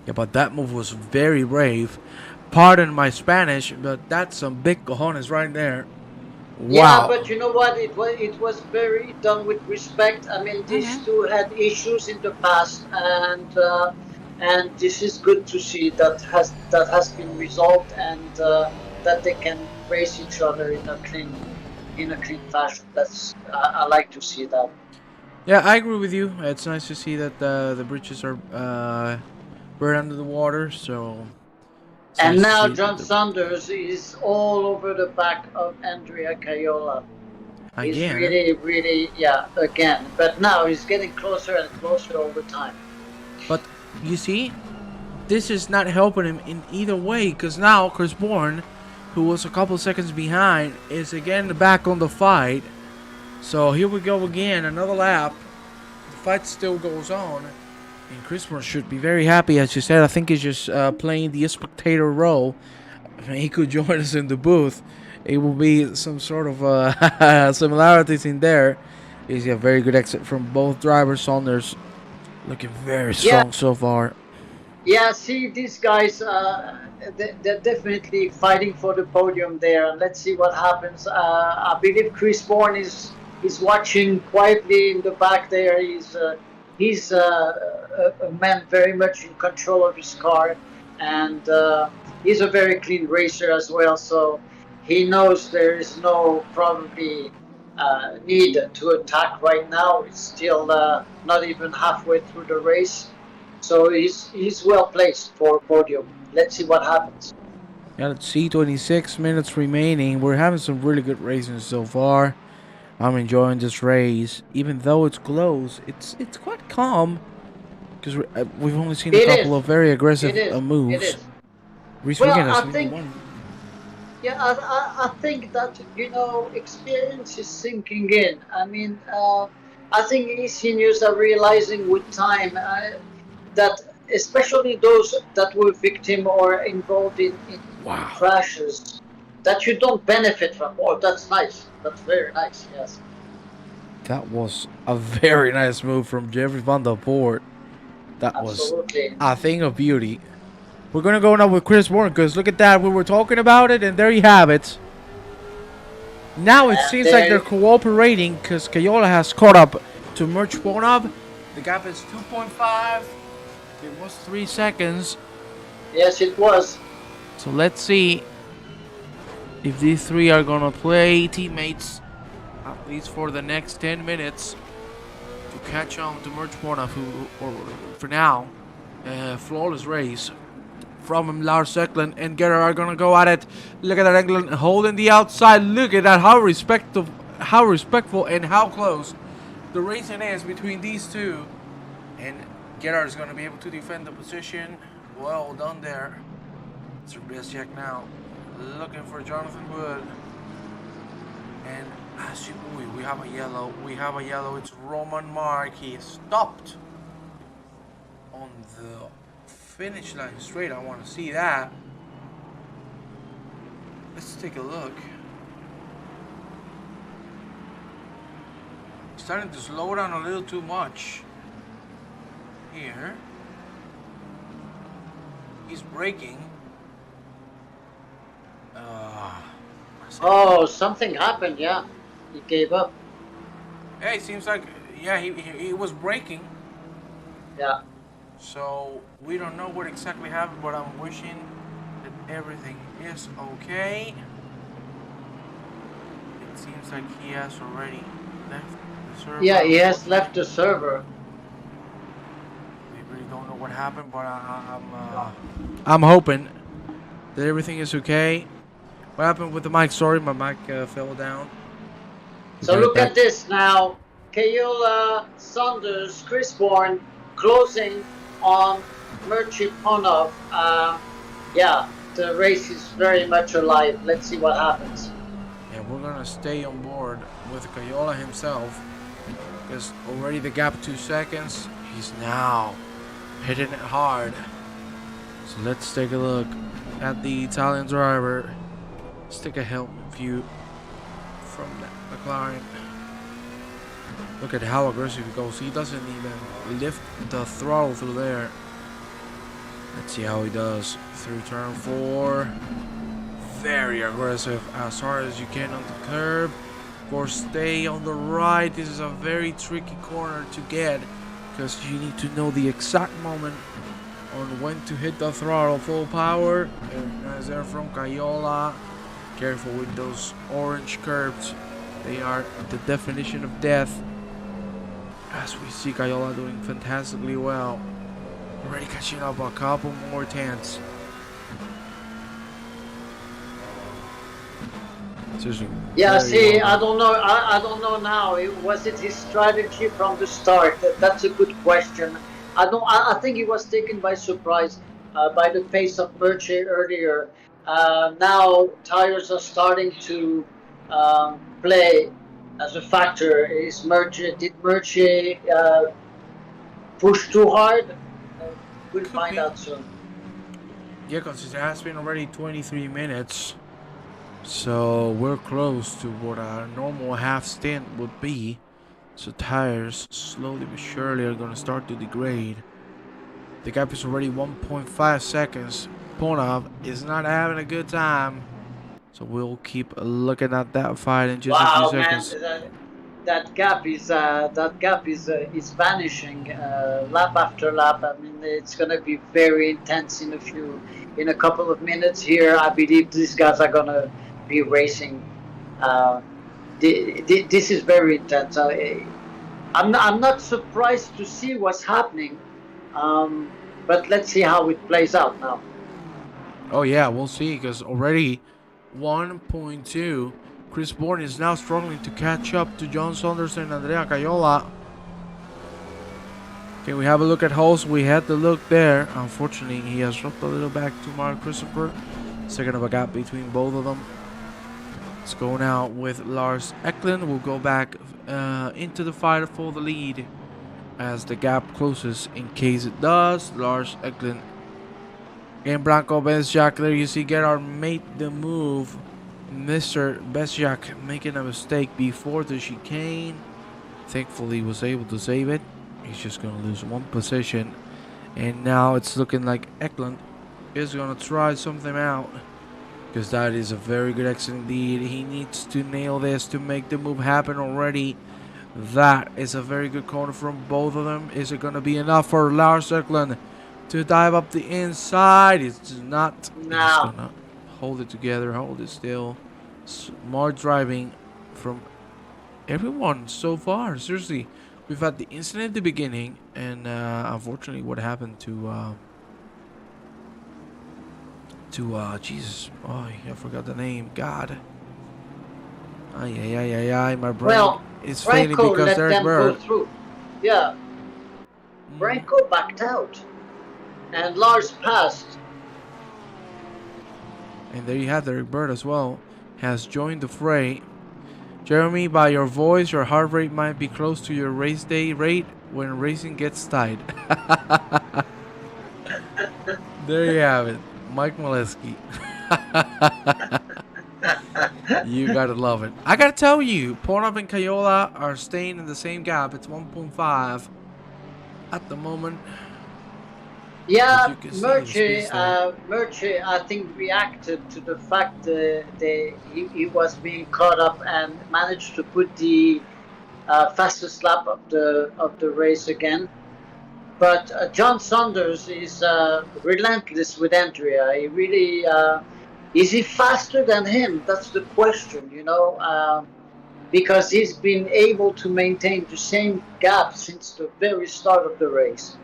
Yeah, but that move was very brave. Pardon my Spanish, but that's some big cojones right there. Yeah, Wow. but you know what? It was very done with respect. I mean, these two had issues in the past, and this is good to see that has been resolved, and that they can race each other in a clean fashion. I like to see that. Yeah, I agree with you. It's nice to see that the bridges are buried under the water. So it's And nice to now see John that Saunders is all over the back of Andrea Cayola. He's again. really, again. But now he's getting closer and closer all the time. But you see, this is not helping him in either way because now Chris Bourne, who was a couple seconds behind, is again back on the fight. So here we go again, another lap. The fight still goes on. And Chris Bourne should be very happy, as you said. I think he's just playing the spectator role. I mean, he could join us in the booth. It will be some sort of similarities in there. He's got a very good exit from both drivers. Saunders looking very Yeah, strong so far. yeah. See, these guys, they're definitely fighting for the podium there. And let's see what happens. I believe Chris Bourne is watching quietly in the back there. He's a man very much in control of his car, and he's a very clean racer as well. So he knows there is no probably need to attack right now. It's still not even halfway through the race, so he's well placed for podium. Let's see what happens. Yeah, let's see. 26 minutes remaining. We're having some really good racing so far. I'm enjoying this race, even though it's close. It's quite calm because we've only seen a It couple is. of very It aggressive is. It moves. is. Reese Well, Wiggins has I only think. one. Yeah, I think that experience is sinking in. I mean, I think eSeniors are realizing with time that especially those that were victim or involved in Wow, crashes, that you don't benefit from. Oh, that's nice. That's very nice. Yes. that was a very nice move from Jeffrey Van der Voort. That was Absolutely. a thing of beauty. We're gonna go now with Chris Bourne because look at that. We were talking about it, and there you have it. Now it And seems like they're cooperating because Kayola has caught up to Merch Ponov. The gap is 2.5. It was 3 seconds. yes, it was. So let's see if these three are gonna play teammates at least for the next 10 minutes to catch on to Merch Ponov, who, or for now, flawless race from Lars Eklund and Gerard are gonna go at it. Look at that, Eklund holding the outside. Look at that, how respectful and how close the racing is between these two. And Gerard is gonna be able to defend the position. Well done there. It's Trubisiak now, looking for Jonathan Wood. And as you, we have a yellow. We have a yellow. It's Roman Mark. He stopped on the finish line straight. I want to see that. Let's take a look. Starting to slow down a little too much here. He's braking. Oh, something happened. Yeah, he gave up. Yeah, it seems like, yeah, he was braking. Yeah. So we don't know what exactly happened, but I'm wishing that everything is okay. It seems like he has already left the server. Yeah, he has left the server. We really don't know what happened, but I'm hoping that everything is okay. What happened with the mic? Sorry, my mic fell down. So look at this now. Kayola, Saunders, Chris Bourne closing on Murchie Ponov. Yeah, the race is very much alive. Let's see what happens. Yeah, we're gonna stay on board with Kayola himself, because already the gap 2 seconds. He's now hitting it hard. So let's take a look at the Italian driver. Let's take a helmet view from that McLaren. Look at how aggressive he goes. He doesn't even lift the throttle through there. Let's see how he does through turn 4. Very aggressive, as hard as you can on the curb. Of course, stay on the right. This is a very tricky corner to get, because you need to know the exact moment on when to hit the throttle full power. As they're from Kayola. Careful with those orange curbs. They are the definition of death. As we see Kayola doing fantastically well. Already catching up a couple more tenths. Yeah, see, I don't know. I don't know now. Was it his strategy from the start? That's a good question. I think he was taken by surprise by the pace of Murchie earlier. Now tires are starting to play as a factor. Did Murchie push too hard? We'll find out soon. Yeah, because it has been already 23 minutes. So we're close to what a normal half stint would be. So tires slowly but surely are going to start to degrade. The gap is already 1.5 seconds. Ponov is not having a good time. So we'll keep looking at that fight in just a few seconds. Man, that gap is vanishing lap after lap. I mean, it's gonna be very intense in a couple of minutes here. I believe these guys are gonna be racing. This is very intense. I'm not surprised to see what's happening, but let's see how it plays out now. Oh yeah, we'll see, because already 1.2. Chris Bourne is now struggling to catch up to John Saunders and Andrea Kayola. Okay, we have a look at Hulse. We had the look there. Unfortunately, he has dropped a little back to Mark Christopher. Second of a gap between both of them. Let's go now with Lars Eklund. We'll go back into the fight for the lead as the gap closes. In case it does, Lars Eklund and Branko Bezjak. There you see Gerard made the move. Mr. Bezjak making a mistake before the chicane. Thankfully, was able to save it. He's just going to lose one position. And now it's looking like Eklund is going to try something out. because that is a very good exit indeed. He needs to nail this to make the move happen already. That is a very good corner from both of them. Is it going to be enough for Lars Eklund to dive up the inside? It's not. He's No. going to hold it together, hold it still. Smart driving from everyone so far. Seriously, we've had the incident at the beginning, and unfortunately, what happened to Jesus? Oh, I forgot the name. God. Ay, my brain Well, is failing Franco because let there's them Bird. go through. Yeah, Franco backed out, and Lars passed. And there you have Derek Bird as well. Has joined the fray. Jeremy, by your voice, your heart rate might be close to your race day rate when racing gets tight. There you have it. Mike Molesky. You gotta love it. I gotta tell you, Pornhub and Kayola are staying in the same gap. It's 1.5 at the moment. Yeah, You can see the speeds there. Murchie, I think, reacted to the fact that he was being caught up and managed to put the fastest lap of the race again. But John Saunders is relentless with Andrea. He really is he faster than him? That's the question, because he's been able to maintain the same gap since the very start of the race.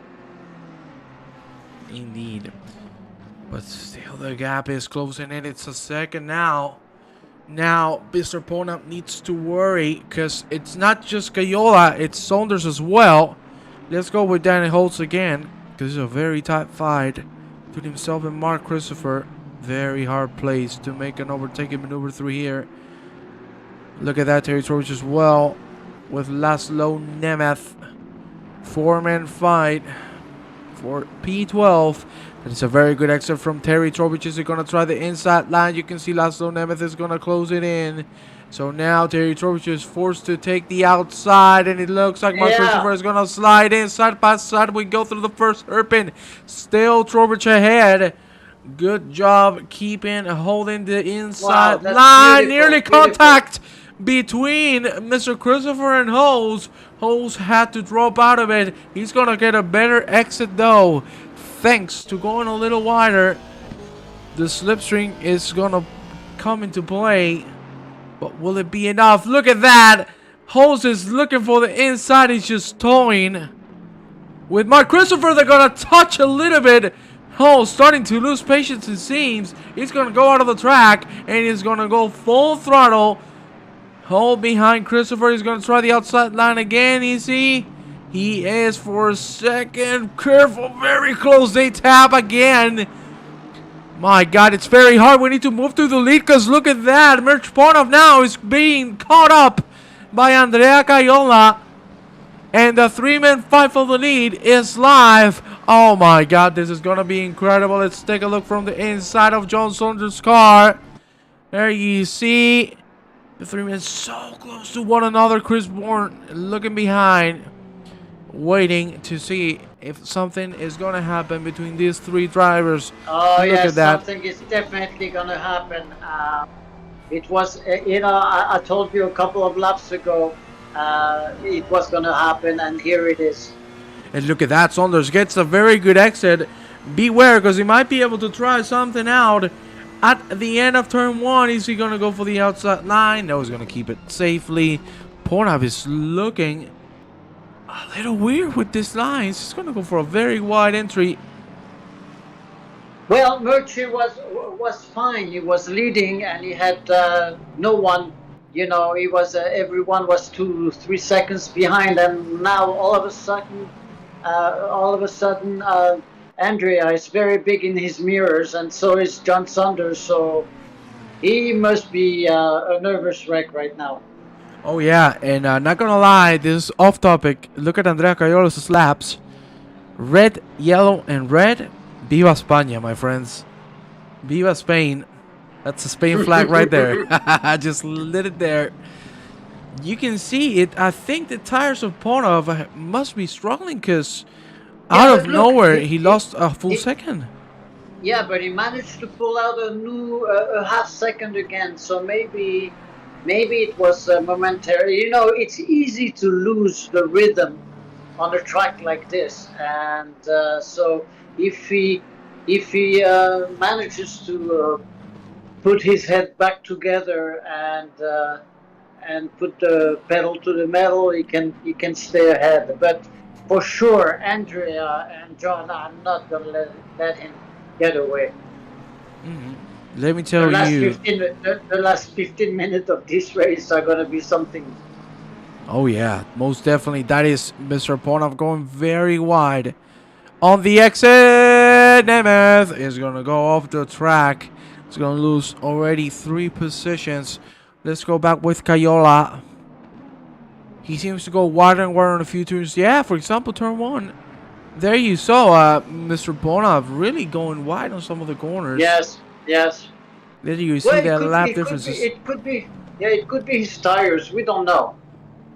Indeed. But still the gap is closing in. It's a second now. Now, Mr. Pornhub needs to worry because it's not just Kayola, it's Saunders as well. Let's go with Danny Holtz again because it's a very tight fight between himself and Mark Christopher. Very hard place to make an overtaking maneuver through here. Look at that territory as well with Laszlo Nemeth. Four-man fight for P12. It's a very good exit from Terry Trowbridge. Is going to try the inside line. You can see Laszlo Nemeth is going to close it in. So now Terry Trowbridge is forced to take the outside. And it looks like Mark Christopher is going to slide in. Side by side we go through the first hairpin. Still Trowbridge ahead. Good job keeping, holding the inside line. Nearly contact between Mr. Christopher and Hose. Hose had to drop out of it. He's going to get a better exit though. Thanks to going a little wider. The slipstream is going to come into play. But will it be enough? Look at that. Hose is looking for the inside. He's just towing. With Mark Christopher, they're going to touch a little bit. Hose starting to lose patience, it seems. He's going to go out of the track. And he's going to go full throttle. Hole behind Christopher. He's going to try the outside line again. You see? He is for a second. Careful, very close. They tap again. My God, it's very hard. We need to move to the lead because look at that. Merch Pornhub now is being caught up by Andrea Cayola. And the three-man fight for the lead is live. Oh my God, this is going to be incredible. Let's take a look from the inside of John Saunders' car. There you see the three-men so close to one another. Chris Bourne looking behind, waiting to see if something is going to happen between these three drivers. Oh, yes, something is definitely going to happen. It was, I told you a couple of laps ago, it was going to happen, and here it is. And look at that. Saunders gets a very good exit. Beware, because he might be able to try something out at the end of turn one. Is he going to go for the outside line? No, he's going to keep it safely. Pornhub is looking a little weird with this line. He's going to go for a very wide entry. Well, Murchie was fine. He was leading, and he had no one. He was everyone was 2-3 seconds behind, and now all of a sudden, Andrea is very big in his mirrors, and so is John Saunders. So he must be a nervous wreck right now. Oh yeah, and not gonna lie, this is off topic. Look at Andrea Cayola's laps. Red, yellow, and red. Viva España, my friends. Viva Spain. That's a Spain flag right there. I just lit it there. You can see it. I think the tires of Pornhub must be struggling because out of nowhere he lost a full second. Yeah, but he managed to pull out a half second again. So maybe it was momentary. You know, it's easy to lose the rhythm on a track like this, and so if he manages to put his head back together and put the pedal to the metal, he can stay ahead. But for sure, Andrea and John, I'm not gonna let him get away. Let me The tell last you. 15 the last 15 minutes of this race are gonna be something. Oh yeah, most definitely. That is Mr. Ponov going very wide on the exit. Nemeth is gonna go off the track. He's gonna lose already 3 positions. Let's go back with Kayola. He seems to go wider and wider on a few turns. Yeah, for example, turn 1. There you saw Mr. Ponov really going wide on some of the corners. Yes. There you see Well, the lap differences. it could be his tires. We don't know.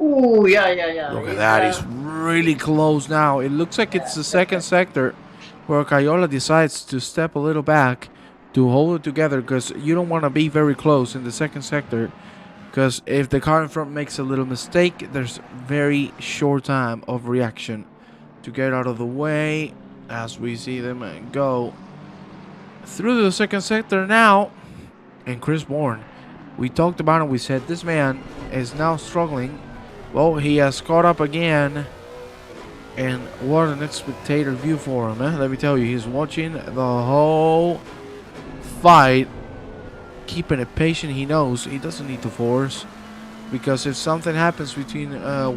Ooh, yeah. Look at He's that. He's really close now. It looks like it's the second sector where Kayola decides to step a little back to hold it together, because you don't want to be very close in the second sector, because if the car in front makes a little mistake, there's very short time of reaction to get out of the way as we see them go through the second sector now. And Chris Bourne, we talked about it. We said this man is now struggling. Well, he has caught up again, and what an spectator view for him, eh? Let me tell you, he's watching the whole fight, keeping it patient. He knows he doesn't need to force, because if something happens between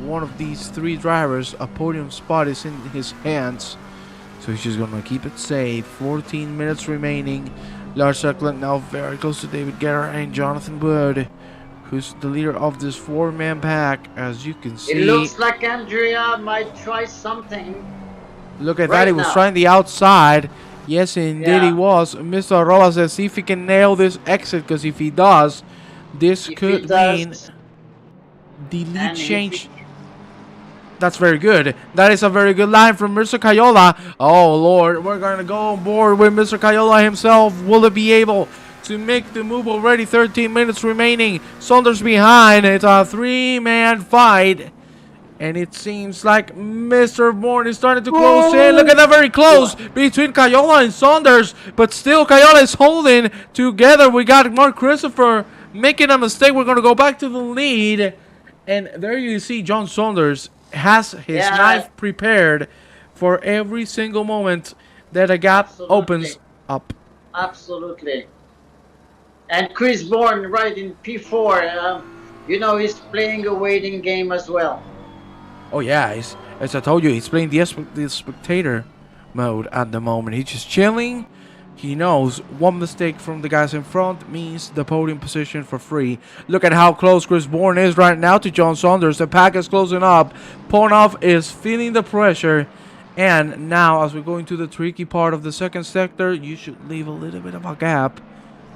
one of these 3 drivers, a podium spot is in his hands. So he's just gonna keep it safe. 14 minutes remaining. Lars Eklund now very close to David Guerra and Jonathan Wood, who's the leader of this 4-man pack, as you can see. It looks like Andrea might try something. Look at that, he was trying the outside. Yes, indeed he was. Mr. Roa says, see if he can nail this exit, because if he does, this could mean the lead change. That's very good. That is a very good line from Mr. Kayola. Oh, Lord. We're going to go on board with Mr. Kayola himself. Will it be able to make the move already? 13 minutes remaining. Saunders behind. It's a 3-man fight. And it seems like Mr. Bourne is starting to close in. Look at that, very close between Kayola and Saunders. But still, Kayola is holding together. We got Mark Christopher making a mistake. We're going to go back to the lead. And there you see John Saunders has his knife prepared for every single moment that a gap opens up. Absolutely. And Chris Bourne right in P4, he's playing a waiting game as well. Oh yeah, as I told you, he's playing the spectator mode at the moment. He's just chilling. He knows one mistake from the guys in front means the podium position for free. Look at how close Chris Bourne is right now to John Saunders. The pack is closing up. Ponov is feeling the pressure. And now, as we go into the tricky part of the second sector, you should leave a little bit of a gap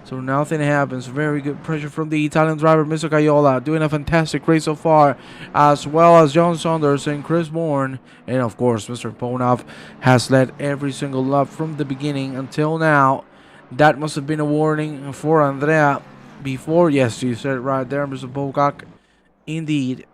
so nothing happens. Very good pressure from the Italian driver, Mr. Kayola, doing a fantastic race so far, as well as John Saunders and Chris Bourne. And of course, Mr. Ponov has led every single lap from the beginning until now. That must have been a warning for Andrea before. Yes, you said it right there, Mr. Bogak. Indeed,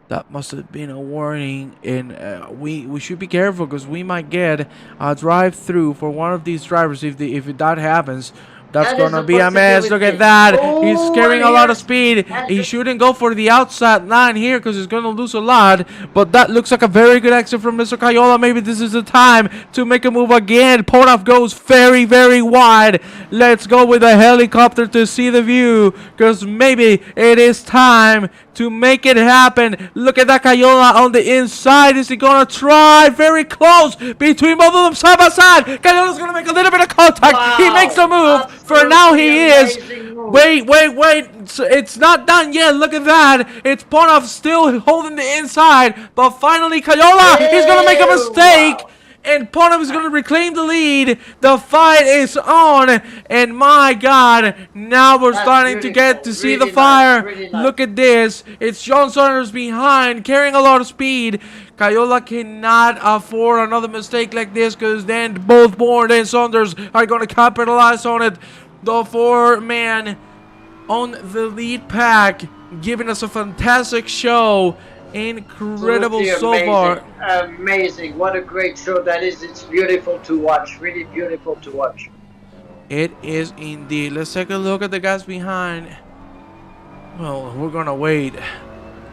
that must have been a warning, and we should be careful, because we might get a drive-through for one of these drivers if that happens. That's gonna be a mess. Look at that. He's carrying a lot of speed. He shouldn't go for the outside line here, because he's gonna lose a lot. But that looks like a very good exit from Mr. Kayola. Maybe this is the time to make a move again. Ponov goes very, very wide. Let's go with a helicopter to see the view, because maybe it is time to make it happen. Look at that Kayola on the inside. Is he gonna try? Very close between both of them, side by side. Kayola's gonna make a little bit of contact. Wow. He makes the move. For now, he is. Wait. It's not done yet. Look at that. It's Ponov still holding the inside. But finally, Kayola, he's going to make a mistake. and Ponov is going to reclaim the lead. The fight is on, and my God, now we're That's starting to get beautiful. to see the Really nice. fire. Really nice. Look at this. It's John Saunders behind, carrying a lot of speed. Cayola cannot afford another mistake like this, because then both Bourne and Saunders are going to capitalize on it. The four-man on the lead pack, giving us a fantastic show. Incredible Absolutely so amazing. far. Amazing. What a great show that is. It's beautiful to watch. Really beautiful to watch. It is indeed. Let's take a look at the guys behind. Well, we're gonna wait.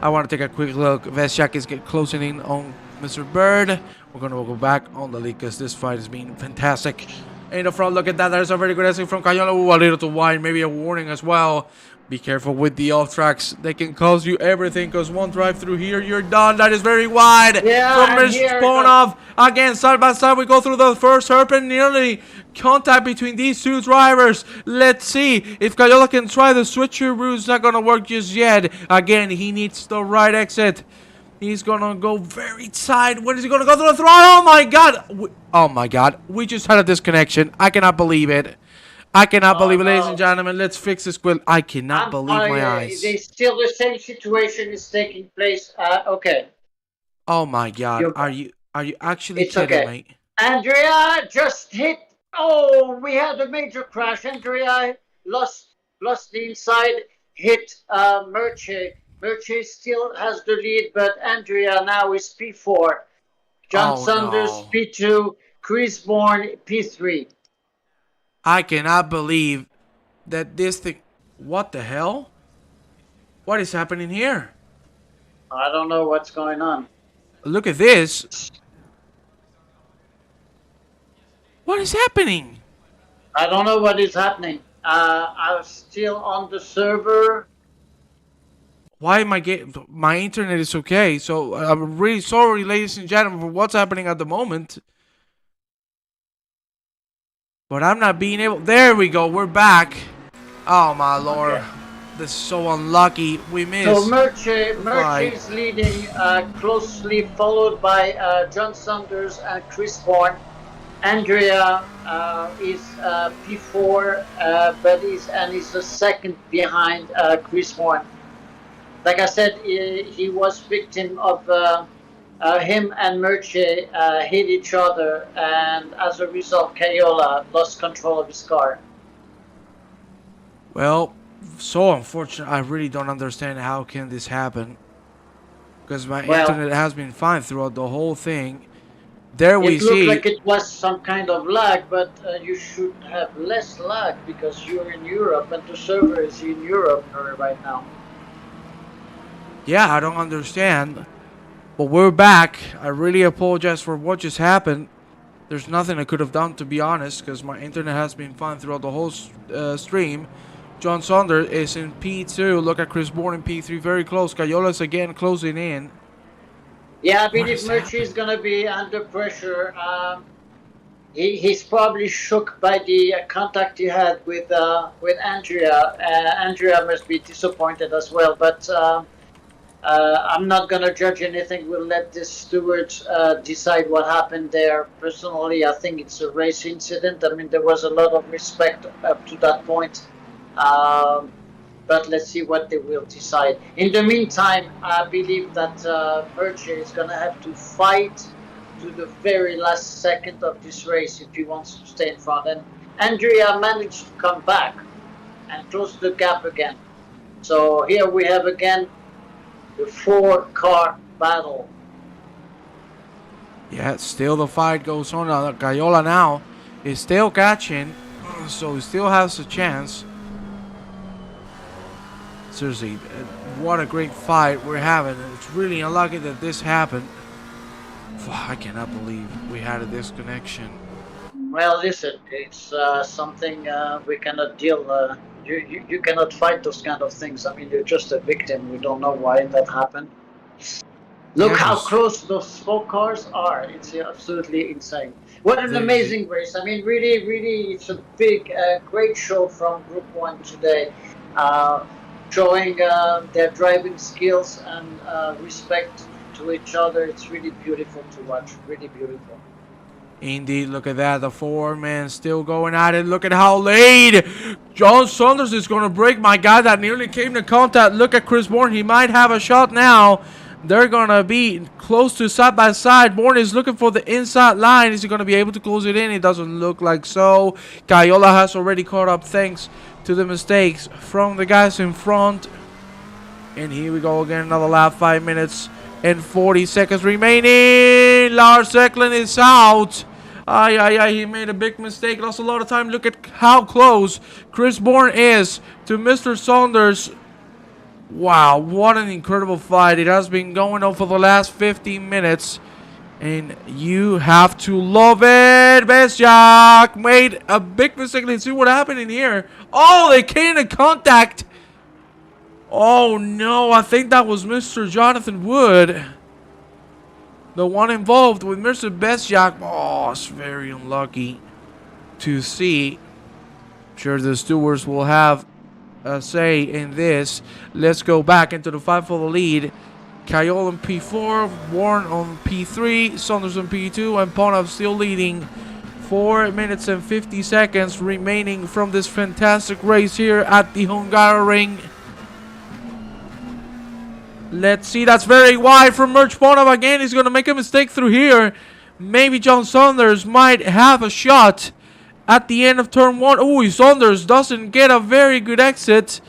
I want to take a quick look. Veschak is closing in on Mr. Bird. We're gonna go back on the lead because this fight has been fantastic. In the front, look at that. There's a very good essay from Cayola. Ooh, a little too wide. Maybe a warning as well. Be careful with the off tracks. They can cost you everything, because one drive through here, you're done. That is very wide. Yeah, From and Mr. here Sponov. Again, side by side, we go through the first hairpin. Nearly contact between these two drivers. Let's see if Cayola can try the switcheroo. It's not going to work just yet. Again, he needs the right exit. He's gonna go very tight. When is he gonna go through the throttle? Oh my God! Oh my God! We just had a disconnection. I cannot believe it. I cannot believe it, ladies and gentlemen. Let's fix this quick. I cannot believe my eyes. They still the same situation is taking place. Okay. Oh my God! You, Are you actually it's kidding okay. me? Andrea just hit. Oh, we had a major crash. Andrea lost the inside. Hit Merche. Merche still has the lead, but Andrea now is P4. John Oh Saunders no! P2. Chris Bourne P3. I cannot believe that this thing. What the hell? What is happening here? I don't know what's going on. Look at this. What is happening? I don't know what is happening. I'm still on the server. Why my internet is okay? So I'm really sorry, ladies and gentlemen, for what's happening at the moment. But I'm not being able. There we go. We're back. Oh my lord, Okay. this is so unlucky. We missed. So Merche is leading, closely followed by John Saunders and Chris Bourne. Andrea is P4, but is a second behind Chris Bourne. Like I said, he was victim of him and Merche hit each other, and as a result, Cayola lost control of his car. Well, so unfortunate. I really don't understand how can this happen. Because my internet has been fine throughout the whole thing. There we see. It looked like it was some kind of lag, but you should have less lag because you're in Europe and the server is in Europe right now. Yeah, I don't understand. But we're back. I really apologize for what just happened. There's nothing I could have done, to be honest, because my internet has been fine throughout the whole stream. John Saunders is in P2. Look at Chris Bourne in P3. Very close. Cayola's again closing in. Yeah, I believe Merche is going to be under pressure. He's probably shook by the contact he had with Andrea. Andrea must be disappointed as well, but I'm not going to judge anything. We'll let the stewards decide what happened there. Personally, I think it's a race incident. I mean, there was a lot of respect up to that point. But let's see what they will decide. In the meantime, I believe that Merche is going to have to fight to the very last second of this race if he wants to stay in front. And Andrea managed to come back and close the gap again. So here we have again the 4-car battle. Yeah, still the fight goes on. Cayola now is still catching, so he still has a chance. Seriously, what a great fight we're having. It's really unlucky that this happened. I cannot believe we had a disconnection. Well, listen, it's something we cannot deal. You cannot fight those kind of things. I mean, you're just a victim. We don't know why that happened. Look how close those 4 cars are. It's absolutely insane. What an amazing race. I mean, really, it's a big, great show from Group 1 today. Showing their driving skills and respect to each other. It's really beautiful to watch. Really beautiful. Indeed, look at that. The four-man still going at it. Look at how late John Saunders is going to break. My guy that nearly came to contact. Look at Chris Bourne. He might have a shot now. They're going to be close to side by side. Bourne is looking for the inside line. Is he going to be able to close it in? It doesn't look like so. Cayola has already caught up thanks to the mistakes from the guys in front. And here we go again. Another lap. 5 minutes and 40 seconds remaining. Lars Eklund is out. He made a big mistake. Lost a lot of time. Look at how close Chris Bourne is to Mr. Saunders. Wow, what an incredible fight. It has been going on for the last 15 minutes. And you have to love it. Besjak made a big mistake. Let's see what happened in here. Oh, they came in contact. Oh no, I think that was Mr. Jonathan Wood. The one involved with Mr. Besjak. Oh, it's very unlucky to see. I'm sure the stewards will have a say in this. Let's go back into the fight for the lead. Kayol on P4, Warren on P3, Saunders on P2, and Ponov still leading. 4 minutes and 50 seconds remaining from this fantastic race here at the Hungaroring. Let's see, that's very wide from Merch Ponov again. He's going to make a mistake through here. Maybe John Saunders might have a shot at the end of turn 1. Ooh, Saunders doesn't get a very good exit.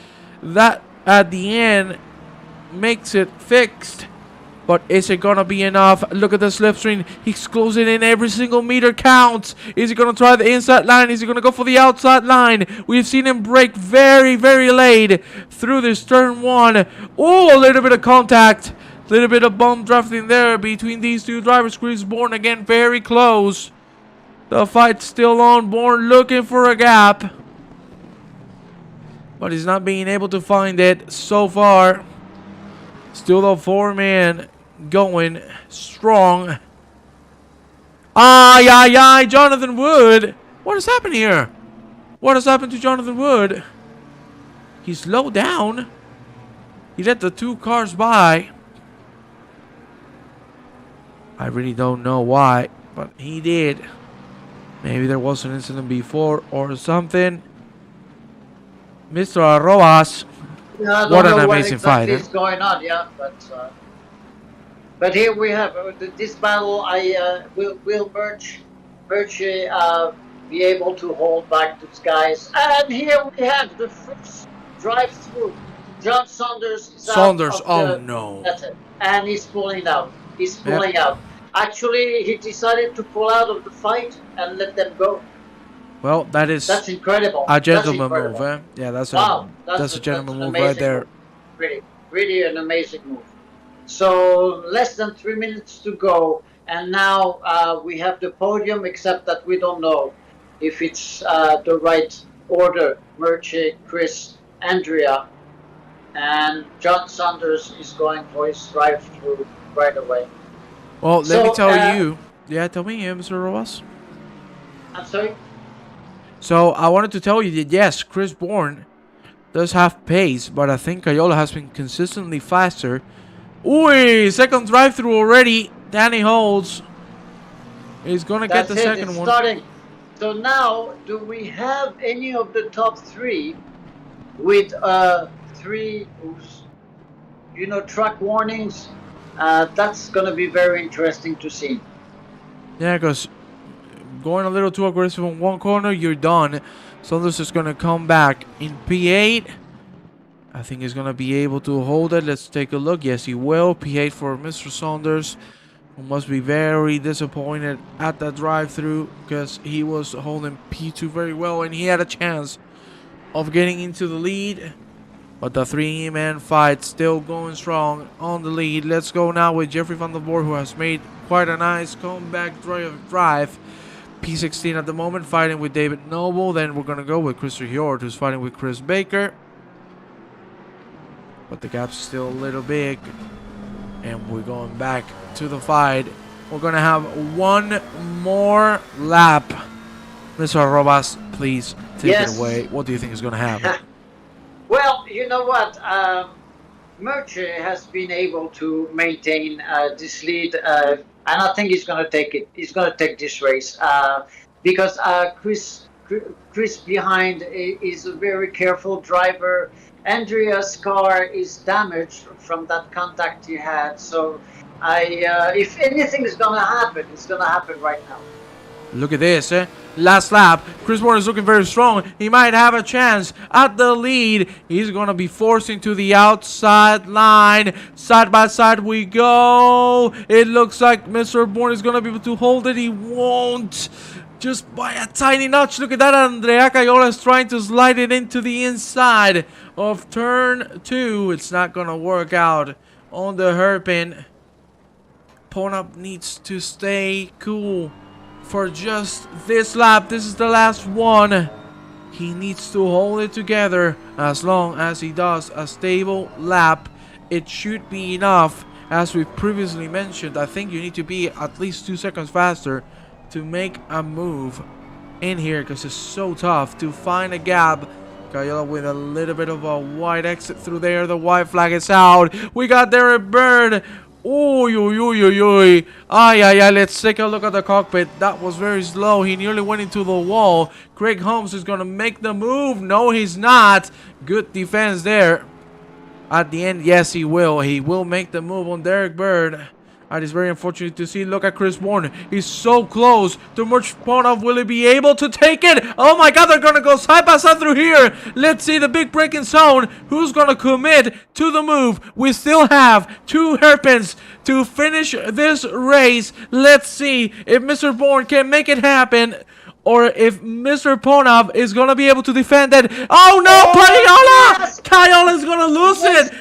That at the end makes it fixed. But is it going to be enough? Look at the slipstream. He's closing in. Every single meter counts. Is he going to try the inside line? Is he going to go for the outside line? We've seen him break very, very late through this turn 1. Oh, a little bit of contact. A little bit of bump drafting there between these two drivers. Chris Bourne again very close. The fight's still on. Bourne looking for a gap. But he's not being able to find it so far. Still the four-man going strong. Jonathan Wood. What has happened here? What has happened to Jonathan Wood? He slowed down. He let the two cars by. I really don't know why, but he did. Maybe there was an incident before or something. Mr. Arroas. Yeah, What an amazing fight. What is going on, yeah, but here we have this battle. Will Birch be able to hold back these guys? And here we have the first drive-through. John Saunders is Saunders, out no. That's it. And he's pulling out. He's pulling out. Actually, he decided to pull out of the fight and let them go. Well, that's incredible. A gentleman move, eh? Yeah, that's a gentleman move right there. Move. Really an amazing move. So less than 3 minutes to go, and now we have the podium, except that we don't know if it's the right order. Murchie, Chris, Andrea, and John Saunders is going for his drive-through right away. Well, let me tell you. Yeah, tell me, Mr. Rojas. I'm sorry? So, I wanted to tell you that, yes, Chris Bourne does have pace, but I think Cayola has been consistently faster. Ooh, second drive-through already. Danny Holds is going to get the second one. Starting. So now, do we have any of the top three with three, track warnings? That's going to be very interesting to see. Yeah, because going a little too aggressive in one corner, you're done. Saunders is going to come back in P8. I think he's going to be able to hold it. Let's take a look. Yes, he will. P8 for Mr. Saunders, who must be very disappointed at that drive-through because he was holding P2 very well and he had a chance of getting into the lead. But the three-man fight still going strong on the lead. Let's go now with Jeffrey Van der Voort, who has made quite a nice comeback drive. P16 at the moment, fighting with David Noble. Then we're going to go with Christopher Hjort, who's fighting with Chris Baker. But the gap's still a little big. And we're going back to the fight. We're going to have one more lap. Mr. Robas, please take it away. What do you think is going to happen? Well, you know what? Murchie has been able to maintain this lead and I think he's going to take it. He's going to take this race because Chris behind is a very careful driver. Andrea's car is damaged from that contact he had, so if anything is going to happen, it's going to happen right now. Look at this, last lap. Chris Bourne is looking very strong. He might have a chance at the lead. He's going to be forcing to the outside line. Side by side we go. It looks like Mr. Bourne is going to be able to hold it. He won't. Just by a tiny notch. Look at that. Andrea Cayola is trying to slide it into the inside of turn 2. It's not going to work out on the hairpin. Ponap needs to stay cool for just this lap. This is the last one. He needs to hold it together. As long as he does a stable lap, it should be enough. As we previously mentioned, I think you need to be at least 2 seconds faster to make a move in here, because it's so tough to find a gap. Cayola with a little bit of a wide exit through there. The white flag is out. We got Derek Bird. Oy, oy, oy, oy, oy. Ay, ay, ay. Let's take a look at the cockpit. That was very slow. He nearly went into the wall. Craig Holmes is going to make the move. No, he's not. Good defense there. At the end, yes, he will. He will make the move on Derek Bird. That is very unfortunate to see. Look at Chris Bourne. He's so close to Merch Ponov. Will he be able to take it? Oh my god, they're going to go side by side through here. Let's see the big braking zone. Who's going to commit to the move? We still have 2 hairpins to finish this race. Let's see if Mr. Bourne can make it happen, or if Mr. Ponov is going to be able to defend it. Oh no, Cayola! Yes! Cayola is going to lose Yes! it.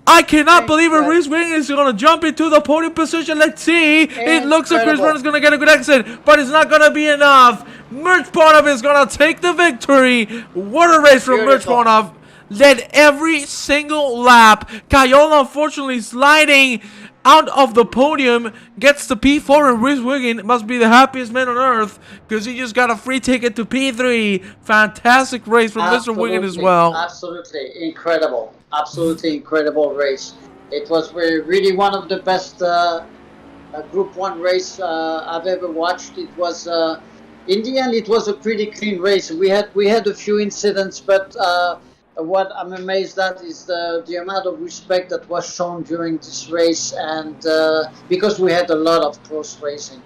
I cannot believe it. Reese Wing is going to jump into the podium position. Let's see. It looks like Chris Brown is going to get a good exit, but it's not going to be enough. Merch Ponov is going to take the victory. What a race from Merch Ponov. Led every single lap. Cayola, unfortunately, sliding out of the podium, gets the P4, and Reese Wiggin must be the happiest man on earth because he just got a free ticket to P3. Fantastic race from Mr. Wiggin as well. Absolutely incredible. Absolutely incredible race. It was really one of the best Group 1 race I've ever watched. It was in the end it was a pretty clean race. We had a few incidents, but what I'm amazed at is the amount of respect that was shown during this race, and because we had a lot of close racing.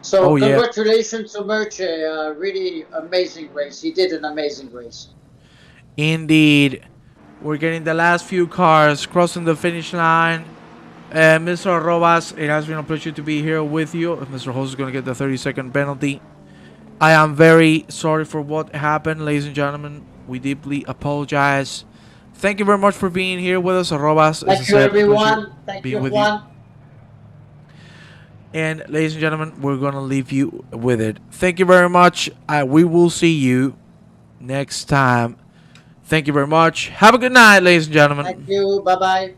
So congratulations to Merche. Really amazing race. He did an amazing race. Indeed. We're getting the last few cars crossing the finish line. Mr. Robas, it has been a pleasure to be here with you. Mr. Host is going to get the 30-second penalty. I am very sorry for what happened, ladies and gentlemen. We deeply apologize. Thank you very much for being here with us, Robas. Thank you, everyone. Thank you, everyone. And ladies and gentlemen, we're going to leave you with it. Thank you very much. We will see you next time. Thank you very much. Have a good night, ladies and gentlemen. Thank you. Bye-bye.